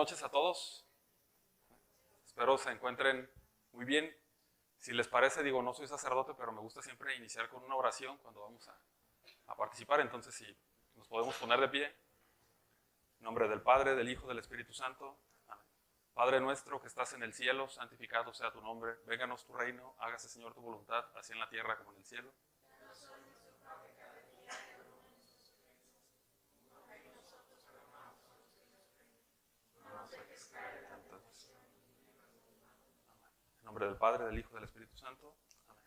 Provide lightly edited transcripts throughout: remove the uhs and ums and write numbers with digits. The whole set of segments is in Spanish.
noches a todos. Espero se encuentren muy bien. Si les parece, digo, no soy sacerdote, pero me gusta siempre iniciar con una oración cuando vamos a participar. Entonces, si nos podemos poner de pie. En nombre del Padre, del Hijo, del Espíritu Santo. Amén. Padre nuestro que estás en el cielo, santificado sea tu nombre. Vénganos tu reino, hágase, Señor, tu voluntad, así en la tierra como en el cielo. En nombre del Padre, del Hijo, del Espíritu Santo. Amén.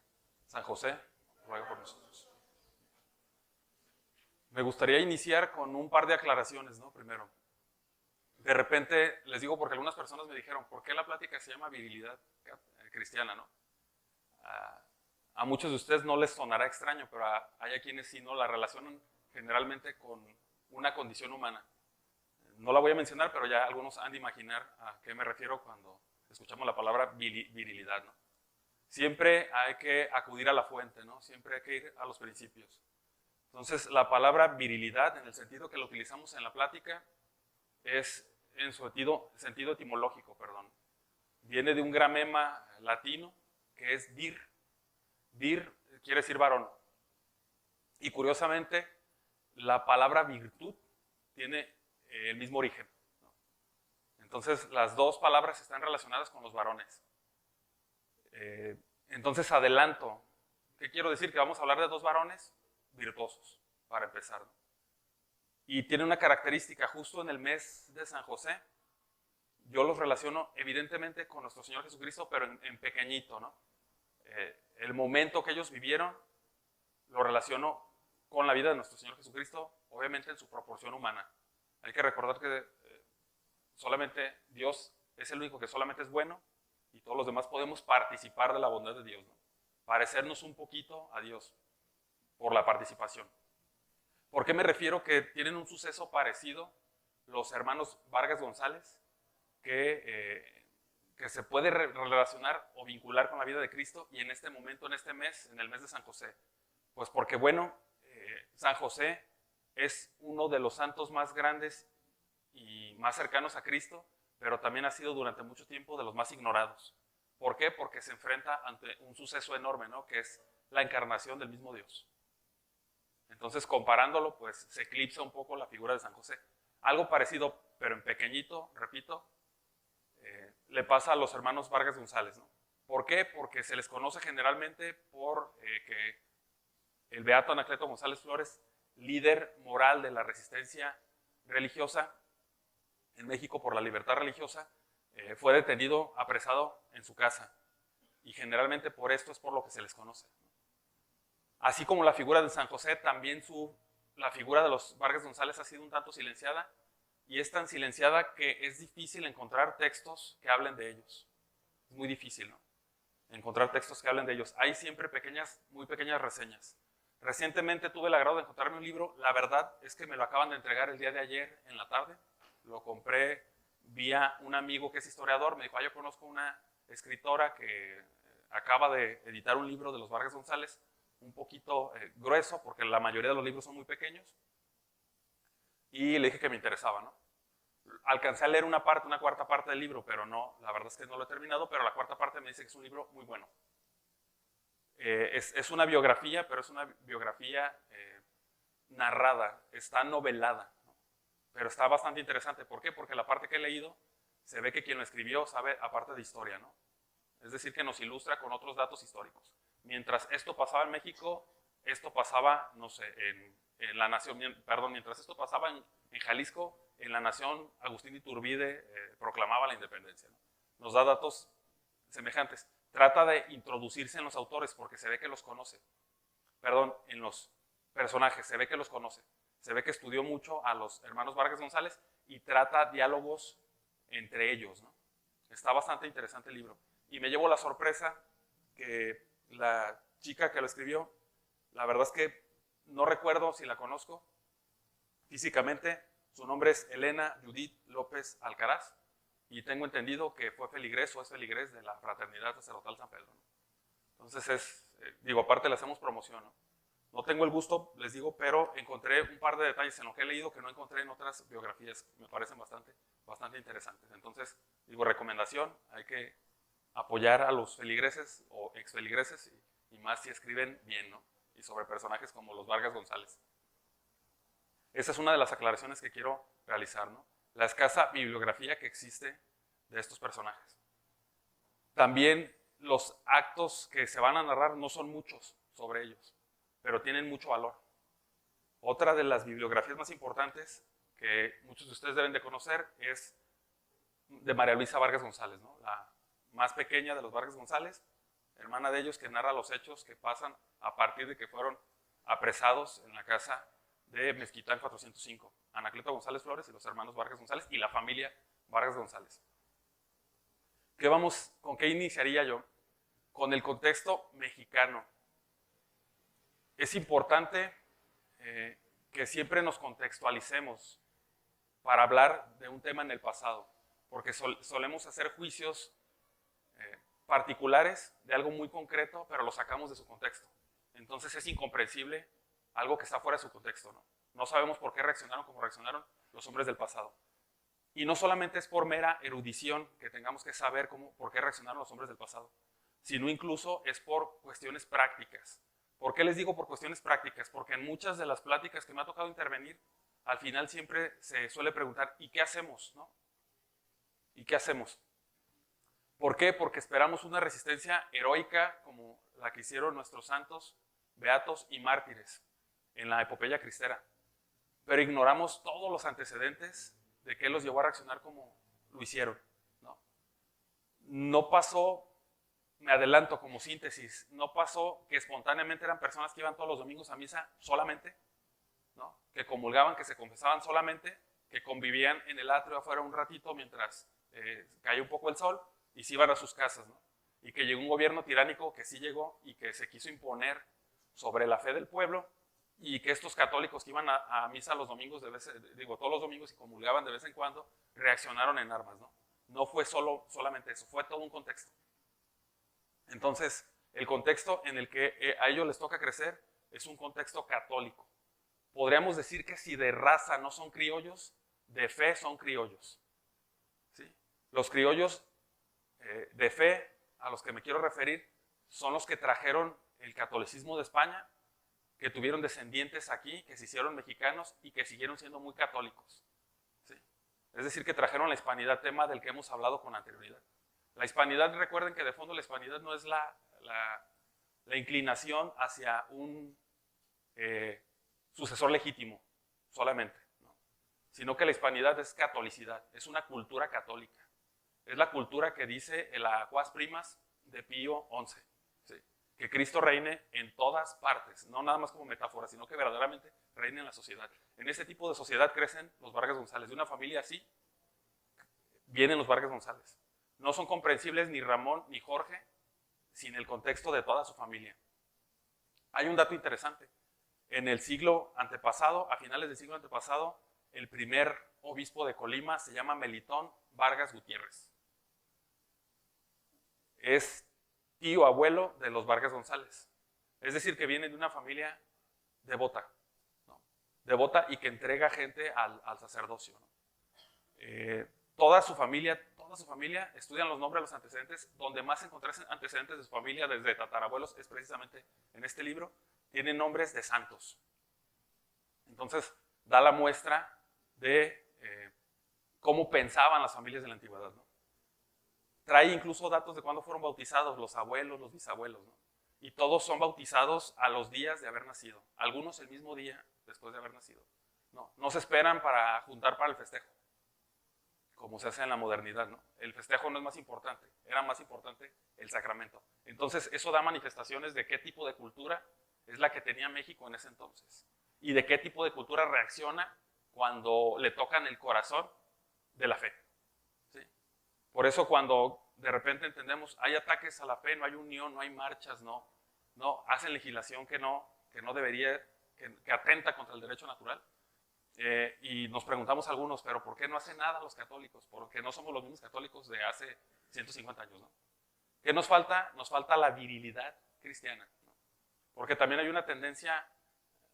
San José, ruega por nosotros. Me gustaría iniciar con un par de aclaraciones, ¿no? Primero, de repente, les digo porque algunas personas me dijeron, ¿por qué la plática se llama virilidad cristiana, no? A muchos de ustedes no les sonará extraño, pero hay a quienes sí no la relacionan generalmente con una condición humana. No la voy a mencionar, pero ya algunos han de imaginar a qué me refiero cuando escuchamos la palabra virilidad, ¿no? Siempre hay que acudir a la fuente, ¿no? Siempre hay que ir a los principios. Entonces, la palabra virilidad, en el sentido que la utilizamos en la plática, es en su sentido etimológico, perdón. Viene de un gramema latino que es vir. Vir quiere decir varón. Y curiosamente, la palabra virtud tiene el mismo origen, ¿no? Entonces, las dos palabras están relacionadas con los varones. Entonces, adelanto. ¿Qué quiero decir? Que vamos a hablar de dos varones virtuosos, para empezar, ¿no? Y tiene una característica, justo en el mes de San José, yo los relaciono evidentemente con nuestro Señor Jesucristo, pero en pequeñito, ¿no? El momento que ellos vivieron lo relaciono con la vida de nuestro Señor Jesucristo, obviamente en su proporción humana. Hay que recordar que solamente Dios es el único que solamente es bueno y todos los demás podemos participar de la bondad de Dios, ¿no? Parecernos un poquito a Dios por la participación. ¿Por qué me refiero que tienen un suceso parecido los hermanos Vargas González, que se puede relacionar o vincular con la vida de Cristo y en este momento, en este mes, en el mes de San José? Pues porque, bueno, San José es uno de los santos más grandes y más cercanos a Cristo, pero también ha sido durante mucho tiempo de los más ignorados. ¿Por qué? Porque se enfrenta ante un suceso enorme, ¿no? Que es la encarnación del mismo Dios. Entonces, comparándolo, pues se eclipsa un poco la figura de San José. Algo parecido, pero en pequeñito, repito, le pasa a los hermanos Vargas González, ¿no? ¿Por qué? Porque se les conoce generalmente por que el beato Anacleto González Flores, líder moral de la resistencia religiosa en México por la libertad religiosa, fue detenido, apresado en su casa. Y generalmente por esto es por lo que se les conoce. Así como la figura de San José, también la figura de los Vargas González ha sido un tanto silenciada, y es tan silenciada que es difícil encontrar textos que hablen de ellos. Es muy difícil, ¿no? Encontrar textos que hablen de ellos. Hay siempre muy pequeñas reseñas. Recientemente tuve el agrado de encontrarme un libro, la verdad es que me lo acaban de entregar el día de ayer en la tarde. Lo compré vía un amigo que es historiador, me dijo, yo conozco una escritora que acaba de editar un libro de los Vargas González, un poquito grueso, porque la mayoría de los libros son muy pequeños, y le dije que me interesaba, ¿no? Alcancé a leer una cuarta parte del libro, pero no, la verdad es que no lo he terminado, pero la cuarta parte me dice que es un libro muy bueno. Es una biografía, pero es una biografía narrada, está novelada, ¿no? Pero está bastante interesante. ¿Por qué? Porque la parte que he leído, se ve que quien lo escribió sabe aparte de historia, ¿no? Es decir, que nos ilustra con otros datos históricos. Mientras esto pasaba en México, esto pasaba, no sé, en la nación, perdón, mientras esto pasaba en Jalisco, en la nación, Agustín de Iturbide proclamaba la independencia, ¿no? Nos da datos semejantes. Trata de introducirse en los autores porque se ve que los conoce. Perdón, en los personajes, se ve que los conoce. Se ve que estudió mucho a los hermanos Vargas González y trata diálogos entre ellos, ¿no? Está bastante interesante el libro. Y me llevo la sorpresa que la chica que lo escribió, la verdad es que no recuerdo si la conozco físicamente. Su nombre es Elena Judith López Alcaraz y tengo entendido que fue feligrés o es feligrés de la Fraternidad Sacerdotal San Pedro, ¿no? Entonces aparte le hacemos promoción, ¿no? No tengo el gusto, les digo, pero encontré un par de detalles en lo que he leído que no encontré en otras biografías que me parecen bastante bastante interesantes. Entonces, digo, recomendación, hay que apoyar a los feligreses o exfeligreses y más si escriben bien, ¿no? Y sobre personajes como los Vargas González. Esa es una de las aclaraciones que quiero realizar, ¿no? La escasa bibliografía que existe de estos personajes. También los actos que se van a narrar no son muchos sobre ellos, pero tienen mucho valor. Otra de las bibliografías más importantes que muchos de ustedes deben de conocer es de María Luisa Vargas González, ¿no? La más pequeña de los Vargas González, hermana de ellos, que narra los hechos que pasan a partir de que fueron apresados en la casa de Mezquitán 405, Anacleto González Flores y los hermanos Vargas González y la familia Vargas González. ¿Con qué iniciaría yo? Con el contexto mexicano. Es importante que siempre nos contextualicemos para hablar de un tema en el pasado, porque solemos hacer juicios particulares de algo muy concreto, pero lo sacamos de su contexto. Entonces es incomprensible algo que está fuera de su contexto, ¿no? No sabemos por qué reaccionaron como reaccionaron los hombres del pasado. Y no solamente es por mera erudición que tengamos que saber por qué reaccionaron los hombres del pasado, sino incluso es por cuestiones prácticas. ¿Por qué les digo por cuestiones prácticas? Porque en muchas de las pláticas que me ha tocado intervenir, al final siempre se suele preguntar, ¿y qué hacemos? ¿No? ¿Y qué hacemos? ¿Por qué? Porque esperamos una resistencia heroica como la que hicieron nuestros santos, beatos y mártires en la epopeya cristera. Pero ignoramos todos los antecedentes de qué los llevó a reaccionar como lo hicieron. No pasó, me adelanto como síntesis, no pasó que espontáneamente eran personas que iban todos los domingos a misa solamente, ¿no? Que comulgaban, que se confesaban solamente, que convivían en el atrio afuera un ratito mientras caía un poco el sol y se iban a sus casas, ¿no? Y que llegó un gobierno tiránico que sí llegó y que se quiso imponer sobre la fe del pueblo, y que estos católicos que iban a misa los domingos, todos los domingos y comulgaban de vez en cuando, reaccionaron en armas, ¿no? No fue solamente eso, fue todo un contexto. Entonces, el contexto en el que a ellos les toca crecer es un contexto católico. Podríamos decir que si de raza no son criollos, de fe son criollos. ¿Sí? Los criollos de fe a los que me quiero referir son los que trajeron el catolicismo de España, que tuvieron descendientes aquí, que se hicieron mexicanos y que siguieron siendo muy católicos. ¿Sí? Es decir, que trajeron la hispanidad, tema del que hemos hablado con anterioridad. La hispanidad, recuerden que de fondo la hispanidad no es la inclinación hacia un sucesor legítimo solamente, ¿no? Sino que la hispanidad es catolicidad, es una cultura católica. Es la cultura que dice el Aguas Primas de Pío XI. ¿Sí? Que Cristo reine en todas partes, no nada más como metáfora, sino que verdaderamente reine en la sociedad. En ese tipo de sociedad crecen los Vargas González. De una familia así vienen los Vargas González. No son comprensibles ni Ramón ni Jorge sin el contexto de toda su familia. Hay un dato interesante. En el siglo antepasado, a finales del siglo antepasado, el primer obispo de Colima se llama Melitón Vargas Gutiérrez. Es tío abuelo de los Vargas González. Es decir, que viene de una familia devota, ¿no? Devota y que entrega gente al sacerdocio, ¿no? Toda su familia estudian los nombres de los antecedentes. Donde más encontrarse antecedentes de su familia desde tatarabuelos es precisamente en este libro. Tienen nombres de santos. Entonces, da la muestra de cómo pensaban las familias de la antigüedad, ¿no? Trae incluso datos de cuándo fueron bautizados los abuelos, los bisabuelos, ¿no? Y todos son bautizados a los días de haber nacido. Algunos el mismo día después de haber nacido. No se esperan para juntar para el festejo, como se hace en la modernidad, ¿no? El festejo no es más importante, era más importante el sacramento. Entonces, eso da manifestaciones de qué tipo de cultura es la que tenía México en ese entonces. Y de qué tipo de cultura reacciona cuando le tocan el corazón de la fe. ¿Sí? Por eso cuando de repente entendemos, hay ataques a la fe, no hay unión, no hay marchas, no hacen legislación que no debería, que atenta contra el derecho natural. Y nos preguntamos algunos, pero ¿por qué no hacen nada los católicos? Porque no somos los mismos católicos de hace 150 años, ¿no? ¿Qué nos falta? Nos falta la virilidad cristiana, ¿no? Porque también hay una tendencia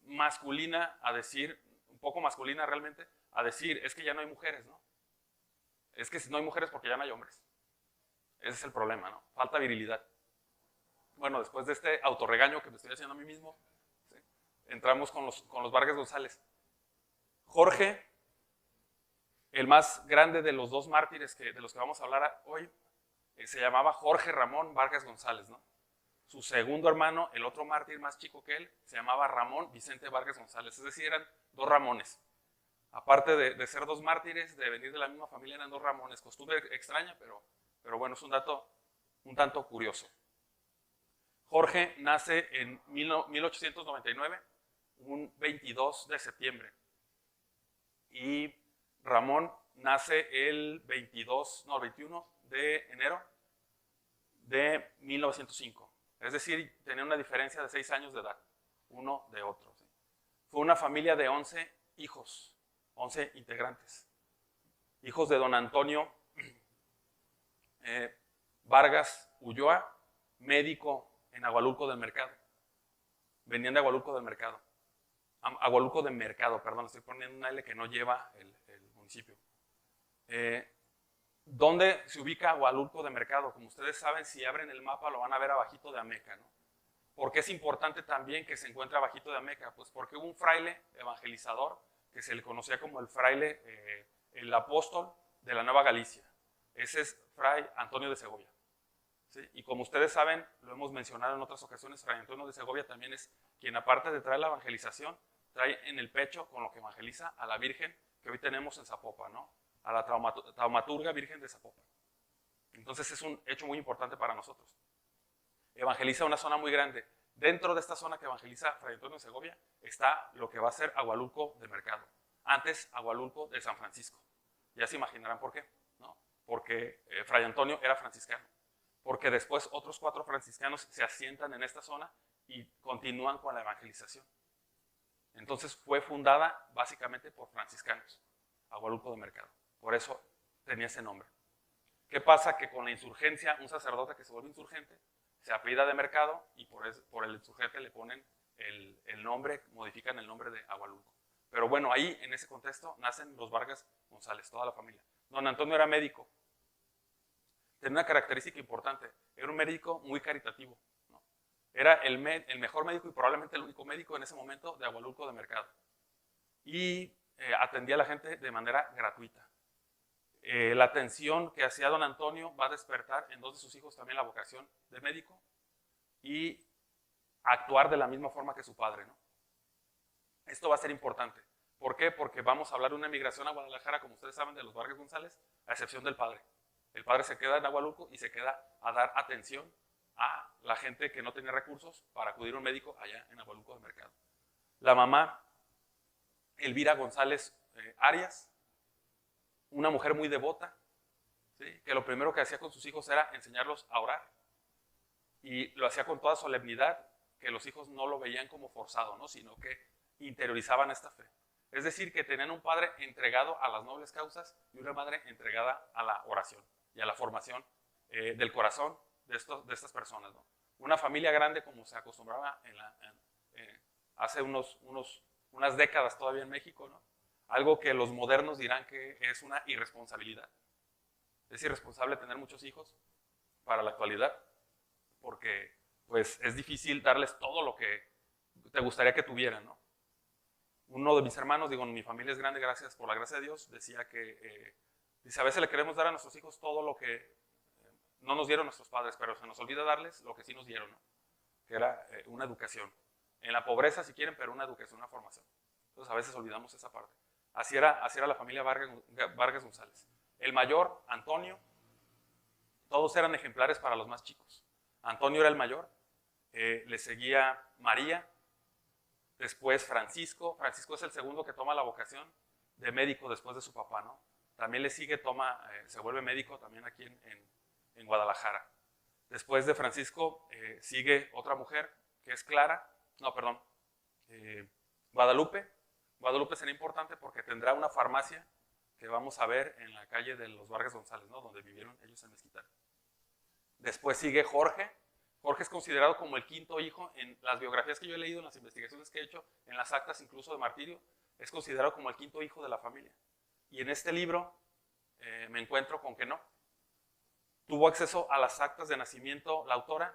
masculina a decir, un poco masculina realmente, a decir, es que ya no hay mujeres, ¿no? Es que si no hay mujeres porque ya no hay hombres. Ese es el problema, ¿no? Falta virilidad. Bueno, después de este autorregaño que me estoy haciendo a mí mismo, ¿sí? Entramos con los Vargas González. Jorge, el más grande de los dos mártires de los que vamos a hablar hoy, se llamaba Jorge Ramón Vargas González, ¿no? Su segundo hermano, el otro mártir más chico que él, se llamaba Ramón Vicente Vargas González. Es decir, eran dos Ramones. Aparte de ser dos mártires, de venir de la misma familia, eran dos Ramones. Costumbre extraña, pero bueno, es un dato un tanto curioso. Jorge nace en 1899, un 22 de septiembre. Y Ramón nace el 21 de enero de 1905. Es decir, tenía una diferencia de 6 años de edad, uno de otro. ¿Sí? Fue una familia de 11 hijos, 11 integrantes. Hijos de don Antonio Vargas Ulloa, médico en Agualulco del Mercado. Venían de Agualulco del Mercado. Agualulco del Mercado, perdón, estoy poniendo una L que no lleva el municipio. ¿Dónde se ubica Agualulco de Mercado? Como ustedes saben, si abren el mapa lo van a ver abajito de Ameca, ¿no? ¿Por qué es importante también que se encuentre abajito de Ameca? Pues porque hubo un fraile evangelizador que se le conocía como el fraile, el apóstol de la Nueva Galicia. Ese es Fray Antonio de Segovia. ¿Sí? Y como ustedes saben, lo hemos mencionado en otras ocasiones, Fray Antonio de Segovia también es quien, aparte de traer la evangelización, trae en el pecho con lo que evangeliza a la Virgen que hoy tenemos en Zapopan, ¿no? A la taumaturga Virgen de Zapopan. Entonces es un hecho muy importante para nosotros. Evangeliza una zona muy grande. Dentro de esta zona que evangeliza Fray Antonio de Segovia está lo que va a ser Agualulco del Mercado. Antes Agualulco de San Francisco. Ya se imaginarán por qué, ¿no? Porque Fray Antonio era franciscano. Porque después otros 4 franciscanos se asientan en esta zona y continúan con la evangelización. Entonces fue fundada básicamente por franciscanos, Agualulco del Mercado. Por eso tenía ese nombre. ¿Qué pasa? Que con la insurgencia, un sacerdote que se vuelve insurgente, se apellida de Mercado y por el insurgente le ponen el nombre, modifican el nombre de Agualulco. Pero bueno, ahí en ese contexto nacen los Vargas González, toda la familia. Don Antonio era médico. Tenía una característica importante, era un médico muy caritativo, ¿no? Era el mejor médico y probablemente el único médico en ese momento de Agualulco de Mercado. Y atendía a la gente de manera gratuita. La atención que hacía don Antonio va a despertar en 2 de sus hijos también la vocación de médico y actuar de la misma forma que su padre, ¿no? Esto va a ser importante. ¿Por qué? Porque vamos a hablar de una emigración a Guadalajara, como ustedes saben, de los Vargas González, a excepción del padre. El padre se queda en Agualulco y se queda a dar atención a la gente que no tenía recursos para acudir a un médico allá en Agualulco del Mercado. La mamá, Elvira González Arias, una mujer muy devota, ¿sí? Que lo primero que hacía con sus hijos era enseñarlos a orar. Y lo hacía con toda solemnidad, que los hijos no lo veían como forzado, ¿no? Sino que interiorizaban esta fe. Es decir, que tenían un padre entregado a las nobles causas y una madre entregada a la oración y a la formación del corazón de estas personas, ¿no? Una familia grande como se acostumbraba hace unas décadas todavía en México, ¿no? Algo que los modernos dirán que es una irresponsabilidad. Es irresponsable tener muchos hijos para la actualidad porque pues, es difícil darles todo lo que te gustaría que tuvieran, ¿no? Uno de mis hermanos, digo, mi familia es grande, gracias por la gracia de Dios, decía que dice, a veces le queremos dar a nuestros hijos todo lo que no nos dieron nuestros padres, pero se nos olvida darles lo que sí nos dieron, ¿no? Que era una educación. En la pobreza, si quieren, pero una educación, una formación. Entonces, a veces olvidamos esa parte. Así era la familia Vargas González. El mayor, Antonio, todos eran ejemplares para los más chicos. Antonio era el mayor, le seguía María, después Francisco. Francisco es el segundo que toma la vocación de médico después de su papá, ¿no? También le sigue, se vuelve médico también aquí en Guadalajara. Después de Francisco sigue otra mujer que es Guadalupe. Guadalupe será importante porque tendrá una farmacia que vamos a ver en la calle de los Vargas González, ¿no? Donde vivieron ellos en Mezquital. Después sigue Jorge. Jorge es considerado como el 5.º hijo en las biografías que yo he leído, en las investigaciones que he hecho, en las actas incluso de martirio, es considerado como el 5.º hijo de la familia. Y en este libro me encuentro con que no. Tuvo acceso a las actas de nacimiento la autora,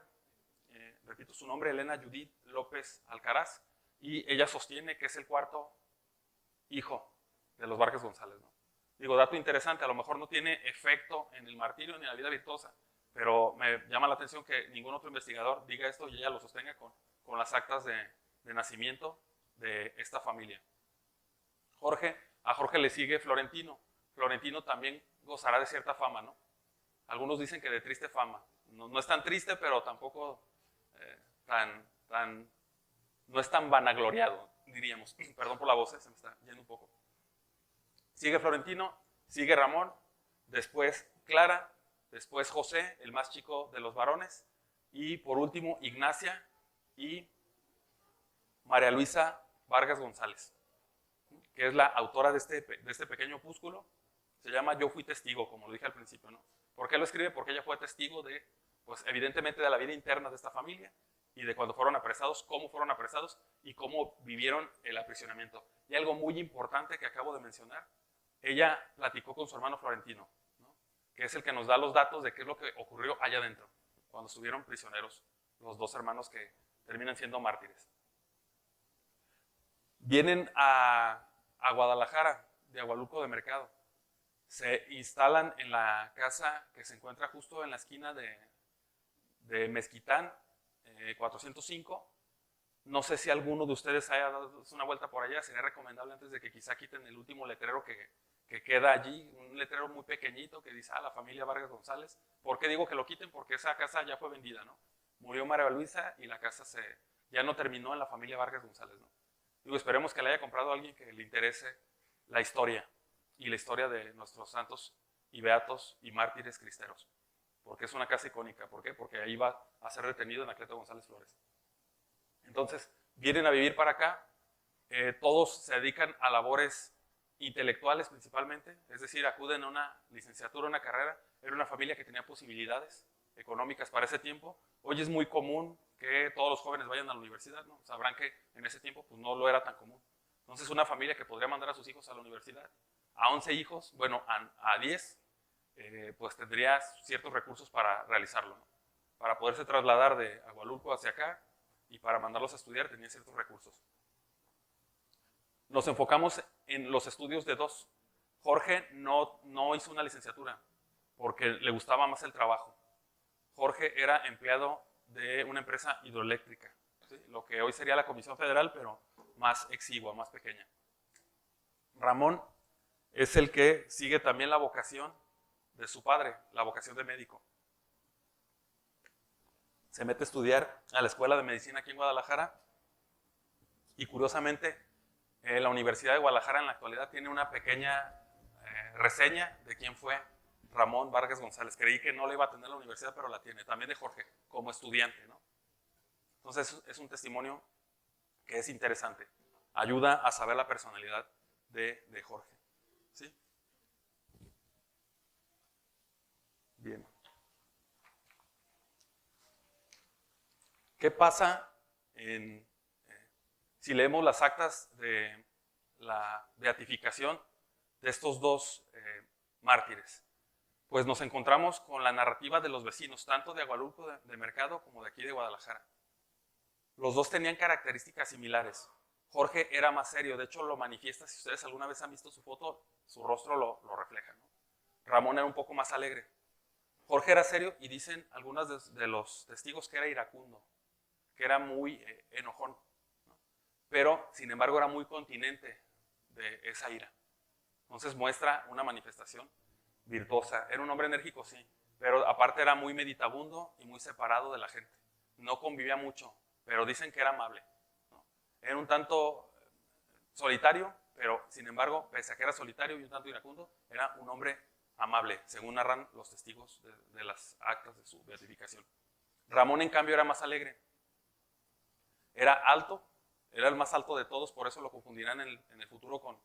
repito su nombre, Elena Judith López Alcaraz, y ella sostiene que es el cuarto hijo de los Vargas González, ¿no? Digo, dato interesante, a lo mejor no tiene efecto en el martirio ni en la vida virtuosa, pero me llama la atención que ningún otro investigador diga esto y ella lo sostenga con las actas de nacimiento de esta familia. A Jorge le sigue Florentino. Florentino también gozará de cierta fama, ¿no? Algunos dicen que de triste fama. No es tan triste, pero tampoco no es tan vanagloriado, diríamos. Perdón por la voz, se me está yendo un poco. Sigue Florentino, sigue Ramón, después Clara, después José, el más chico de los varones, y por último Ignacia y María Luisa Vargas González, que es la autora de este pequeño opúsculo. Se llama Yo fui testigo, como lo dije al principio, ¿no? ¿Por qué lo escribe? Porque ella fue testigo de, pues evidentemente, de la vida interna de esta familia y de cuando fueron apresados, cómo fueron apresados y cómo vivieron el aprisionamiento. Y algo muy importante que acabo de mencionar, ella platicó con su hermano Florentino, ¿no? Que es el que nos da los datos de qué es lo que ocurrió allá adentro, cuando estuvieron prisioneros los dos hermanos que terminan siendo mártires. Vienen a Guadalajara, de Agualulco de Mercado. Se instalan en la casa que se encuentra justo en la esquina de Mezquitán, 405. No sé si alguno de ustedes haya dado una vuelta por allá. Sería recomendable antes de que quizá quiten el último letrero que queda allí, un letrero muy pequeñito que dice, la familia Vargas González. ¿Por qué digo que lo quiten? Porque esa casa ya fue vendida, ¿no? Murió María Luisa y la casa ya no terminó en la familia Vargas González, ¿no? Digo, esperemos que la haya comprado a alguien que le interese la historia y la historia de nuestros santos y beatos y mártires cristeros, porque es una casa icónica. ¿Por qué? Porque ahí va a ser retenido Anacleto González Flores. Entonces, vienen a vivir para acá, todos se dedican a labores intelectuales principalmente, es decir, acuden a una licenciatura, una carrera. Era una familia que tenía posibilidades económicas para ese tiempo. Hoy es muy común que todos los jóvenes vayan a la universidad, ¿no? Sabrán que en ese tiempo pues, no lo era tan común. Entonces, una familia que podría mandar a sus hijos a la universidad, a 11 hijos, bueno, a 10, pues tendría ciertos recursos para realizarlo, ¿no? Para poderse trasladar de Agualulco hacia acá y para mandarlos a estudiar tenía ciertos recursos. Nos enfocamos en los estudios de dos. Jorge no hizo una licenciatura porque le gustaba más el trabajo. Jorge era empleado de una empresa hidroeléctrica, ¿sí? Lo que hoy sería la Comisión Federal, pero más exigua, más pequeña. Ramón es el que sigue también la vocación de su padre, la vocación de médico. Se mete a estudiar a la Escuela de Medicina aquí en Guadalajara y curiosamente la Universidad de Guadalajara en la actualidad tiene una pequeña reseña de quién fue Ramón Vargas González. Creí que no la iba a tener la universidad, pero la tiene, también de Jorge, como estudiante, ¿no? Entonces es un testimonio que es interesante. Ayuda a saber la personalidad de Jorge. ¿Sí? Bien. ¿Qué pasa si leemos las actas de la beatificación de estos dos mártires? Pues nos encontramos con la narrativa de los vecinos, tanto de Agualulco de Mercado como de aquí de Guadalajara. Los dos tenían características similares. Jorge era más serio, de hecho lo manifiesta, si ustedes alguna vez han visto su foto, su rostro lo refleja, ¿no? Ramón era un poco más alegre. Jorge era serio y dicen algunos de los testigos que era iracundo, que era muy enojón, ¿no? Pero sin embargo era muy continente de esa ira. Entonces muestra una manifestación virtuosa. Era un hombre enérgico, sí, pero aparte era muy meditabundo y muy separado de la gente. No convivía mucho, pero dicen que era amable, ¿no? Era un tanto solitario, pero sin embargo, pese a que era solitario y un tanto iracundo, era un hombre amable, según narran los testigos de las actas de su beatificación. Ramón, en cambio, era más alegre. Era alto, era el más alto de todos, por eso lo confundirán en el futuro con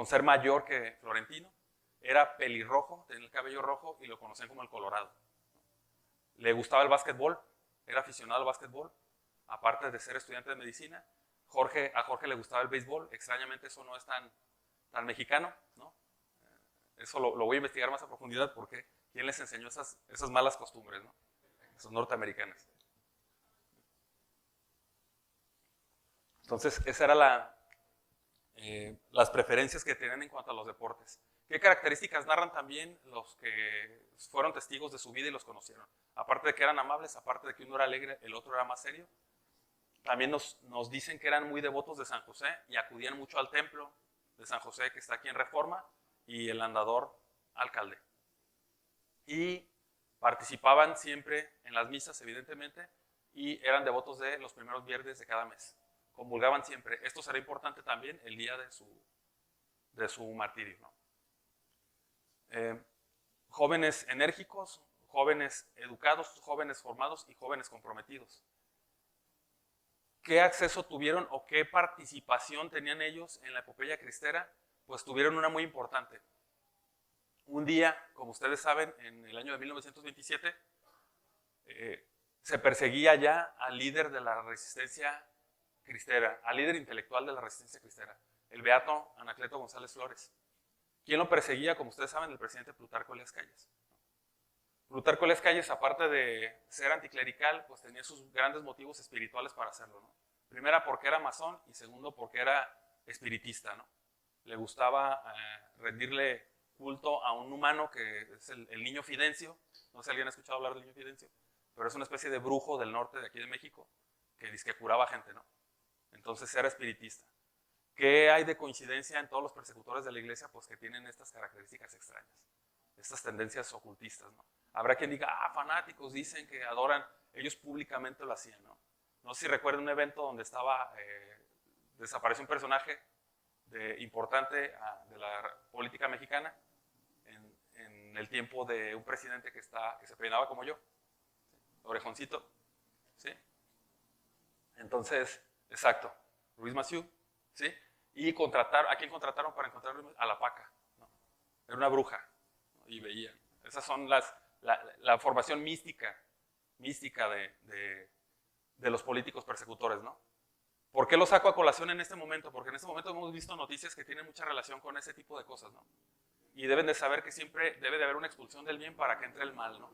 ser mayor que Florentino. Era pelirrojo, tenía el cabello rojo y lo conocían como el Colorado. Le gustaba el básquetbol, era aficionado al básquetbol, aparte de ser estudiante de medicina. A Jorge le gustaba el béisbol, extrañamente eso no es tan mexicano, ¿no? Eso lo voy a investigar más a profundidad porque ¿quién les enseñó esas malas costumbres, ¿no? Esas norteamericanas. Entonces, esa era las preferencias que tenían en cuanto a los deportes. ¿Qué características narran también los que fueron testigos de su vida y los conocieron? Aparte de que eran amables, aparte de que uno era alegre, el otro era más serio. También nos dicen que eran muy devotos de San José y acudían mucho al templo de San José, que está aquí en Reforma, y el andador alcalde. Y participaban siempre en las misas, evidentemente, y eran devotos de los primeros viernes de cada mes. Comulgaban siempre. Esto será importante también el día de su martirio, ¿no? Jóvenes enérgicos, jóvenes educados, jóvenes formados y jóvenes comprometidos. ¿Qué acceso tuvieron o qué participación tenían ellos en la epopeya cristera? Pues tuvieron una muy importante. Un día, como ustedes saben, en el año de 1927, se perseguía ya al líder de la resistencia cristera, al líder intelectual de la resistencia cristera, el beato Anacleto González Flores. ¿Quién lo perseguía? Como ustedes saben, el presidente Plutarco Elías Calles. Plutarco Elías Calles, aparte de ser anticlerical, pues tenía sus grandes motivos espirituales para hacerlo, ¿no? Primera, porque era masón, y segundo, porque era espiritista, ¿no? Le gustaba rendirle culto a un humano que es el niño Fidencio. No sé si alguien ha escuchado hablar del niño Fidencio, pero es una especie de brujo del norte de aquí de México que dice que curaba gente, ¿no? Entonces era espiritista. ¿Qué hay de coincidencia en todos los persecutores de la iglesia? Pues que tienen estas características extrañas, estas tendencias ocultistas, ¿no? Habrá quien diga, fanáticos, dicen que adoran, ellos públicamente lo hacían, ¿no? No sé si recuerdan un evento donde desapareció un personaje importante de la política mexicana en el tiempo de un presidente que se peinaba como yo, ¿sí? Orejoncito, ¿sí? Entonces, exacto, Luis Massieu, ¿sí? Y ¿a quién contrataron para encontrar a la Paca? ¿No? Era una bruja, ¿no? Y veían. Esas son la formación mística de los políticos persecutores, ¿no? ¿Por qué lo saco a colación en este momento? Porque en este momento hemos visto noticias que tienen mucha relación con ese tipo de cosas, ¿no? Y deben de saber que siempre debe de haber una expulsión del bien para que entre el mal, ¿no?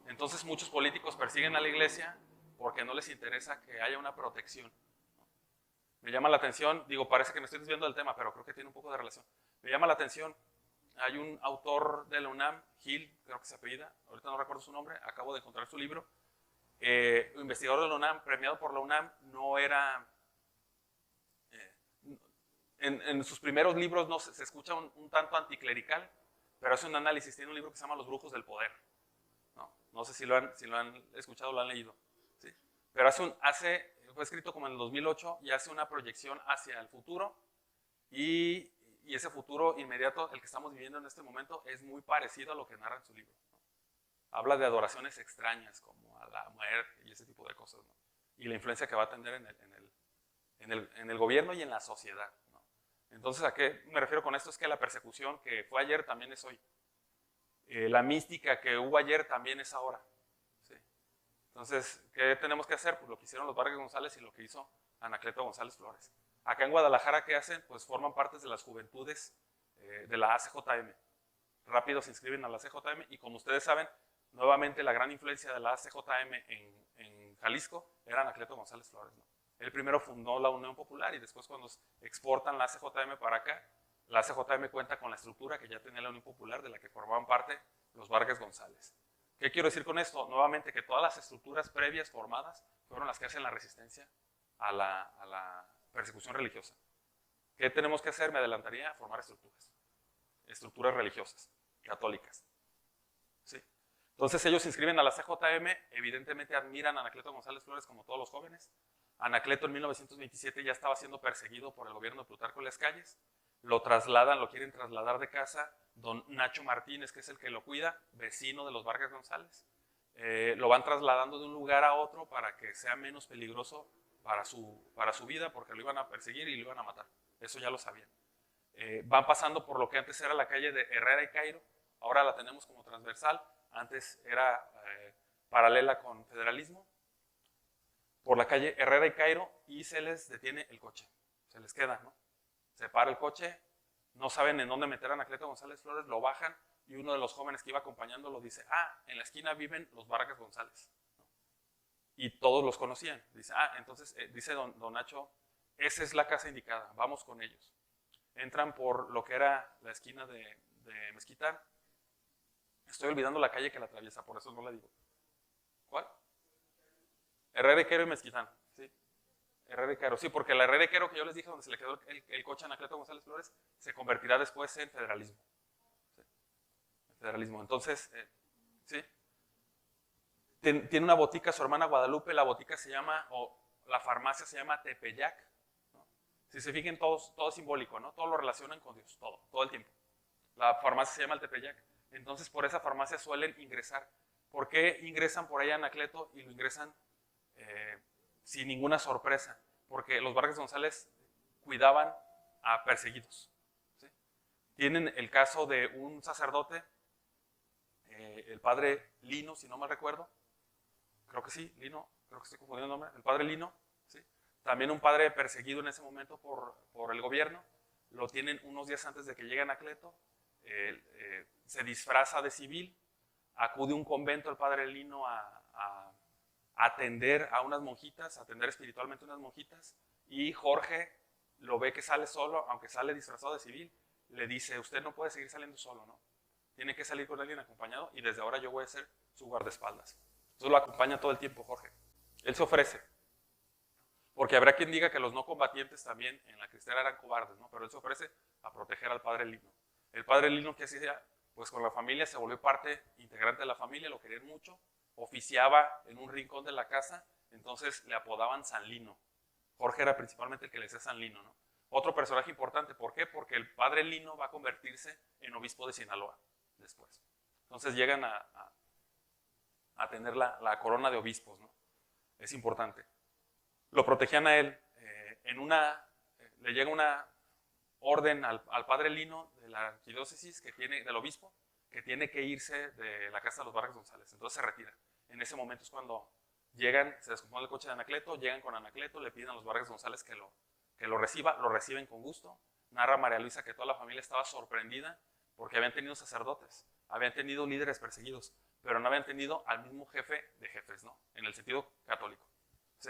Entonces muchos políticos persiguen a la iglesia porque no les interesa que haya una protección. Me llama la atención, digo, parece que me estoy desviando del tema, pero creo que tiene un poco de relación. Me llama la atención, hay un autor de la UNAM, Gil, creo que se apellida, ahorita no recuerdo su nombre, acabo de encontrar su libro. Investigador de la UNAM, premiado por la UNAM, no era... en sus primeros libros no se escucha un tanto anticlerical, pero hace un análisis, tiene un libro que se llama Los brujos del poder. No sé si lo han escuchado o lo han leído, ¿sí? Pero fue escrito como en el 2008 y hace una proyección hacia el futuro y ese futuro inmediato, el que estamos viviendo en este momento, es muy parecido a lo que narra en su libro, ¿no? Habla de adoraciones extrañas como a la muerte y ese tipo de cosas, ¿no? Y la influencia que va a tener en el gobierno y en la sociedad, ¿no? Entonces, ¿a qué me refiero con esto? Es que la persecución que fue ayer también es hoy. La mística que hubo ayer también es ahora, ¿sí? Entonces, ¿qué tenemos que hacer? Pues lo que hicieron los Vargas González y lo que hizo Anacleto González Flores. Acá en Guadalajara, ¿qué hacen? Pues forman parte de las juventudes de la ACJM. Rápido se inscriben a la ACJM y como ustedes saben, nuevamente la gran influencia de la ACJM en Jalisco era Anacleto González Flores, ¿no? Él primero fundó la Unión Popular y después cuando exportan la ACJM para acá, la ACJM cuenta con la estructura que ya tenía la Unión Popular de la que formaban parte los Vargas González. ¿Qué quiero decir con esto? Nuevamente que todas las estructuras previas formadas fueron las que hacen la resistencia a la persecución religiosa. ¿Qué tenemos que hacer? Me adelantaría a formar estructuras religiosas, católicas, ¿sí? Entonces ellos se inscriben a la CJM, evidentemente admiran a Anacleto González Flores como todos los jóvenes. Anacleto en 1927 ya estaba siendo perseguido por el gobierno de Plutarco Elías Calles. Lo quieren trasladar de casa don Nacho Martínez, que es el que lo cuida, vecino de los Vargas González. Lo van trasladando de un lugar a otro para que sea menos peligroso para su vida, porque lo iban a perseguir y lo iban a matar. Eso ya lo sabían. Van pasando por lo que antes era la calle de Herrera y Cairo, ahora la tenemos como transversal, antes era paralela con Federalismo, por la calle Herrera y Cairo, y se les detiene el coche, se les queda, ¿no? Se para el coche no saben en dónde meter a Anacleto González Flores, lo bajan y uno de los jóvenes que iba acompañando lo dice, en la esquina viven los Vargas González. Y todos los conocían. Dice, entonces, dice don Nacho, esa es la casa indicada, vamos con ellos. Entran por lo que era la esquina de Mezquitán. Estoy olvidando la calle que la atraviesa, por eso no la digo. ¿Cuál? Herrera y Quero y Mezquitán, sí. Herrera y Quero, sí, porque la Herrera y Quero que yo les dije, donde se le quedó el coche a Anacleto González Flores, se convertirá después en federalismo. ¿Sí? El federalismo. Entonces, sí. Tiene una botica, su hermana Guadalupe, la botica se llama, o la farmacia se llama Tepeyac. ¿No? Si se fijen, todo es simbólico, ¿no? Todo lo relacionan con Dios, todo el tiempo. La farmacia se llama el Tepeyac. Entonces, por esa farmacia suelen ingresar. ¿Por qué ingresan por ahí a Anacleto y lo ingresan sin ninguna sorpresa? Porque los Vargas González cuidaban a perseguidos. ¿Sí? Tienen el caso de un sacerdote, el padre Lino, si no mal recuerdo. Creo que sí, Lino, creo que estoy confundiendo el nombre. El padre Lino, ¿sí? También un padre perseguido en ese momento por el gobierno. Lo tienen unos días antes de que llegue a Anacleto. Se disfraza de civil, acude a un convento el padre Lino a atender a unas monjitas, a atender espiritualmente a unas monjitas, y Jorge lo ve que sale solo, aunque sale disfrazado de civil, le dice, usted no puede seguir saliendo solo, ¿no? Tiene que salir con alguien acompañado y desde ahora yo voy a ser su guardaespaldas. Entonces lo acompaña todo el tiempo Jorge. Él se ofrece. Porque habrá quien diga que los no combatientes también en la cristera eran cobardes, ¿no? Pero él se ofrece a proteger al padre Lino. El padre Lino, ¿qué hacía? Pues con la familia se volvió parte integrante de la familia, lo querían mucho, oficiaba en un rincón de la casa, entonces le apodaban San Lino. Jorge era principalmente el que le decía San Lino, ¿no? Otro personaje importante, ¿por qué? Porque el padre Lino va a convertirse en obispo de Sinaloa después. Entonces llegan a tener la corona de obispos, ¿no? Es importante. Lo protegían a él. Le llega una orden al padre Lino de la arquidiócesis del obispo, que tiene que irse de la casa de los Vargas González. Entonces se retira. En ese momento es cuando llegan, se descompone el coche de Anacleto, llegan con Anacleto, le piden a los Vargas González que lo reciba, lo reciben con gusto. Narra María Luisa que toda la familia estaba sorprendida porque habían tenido sacerdotes, habían tenido líderes perseguidos, pero no habían tenido al mismo jefe de jefes, ¿no? En el sentido católico. ¿Sí?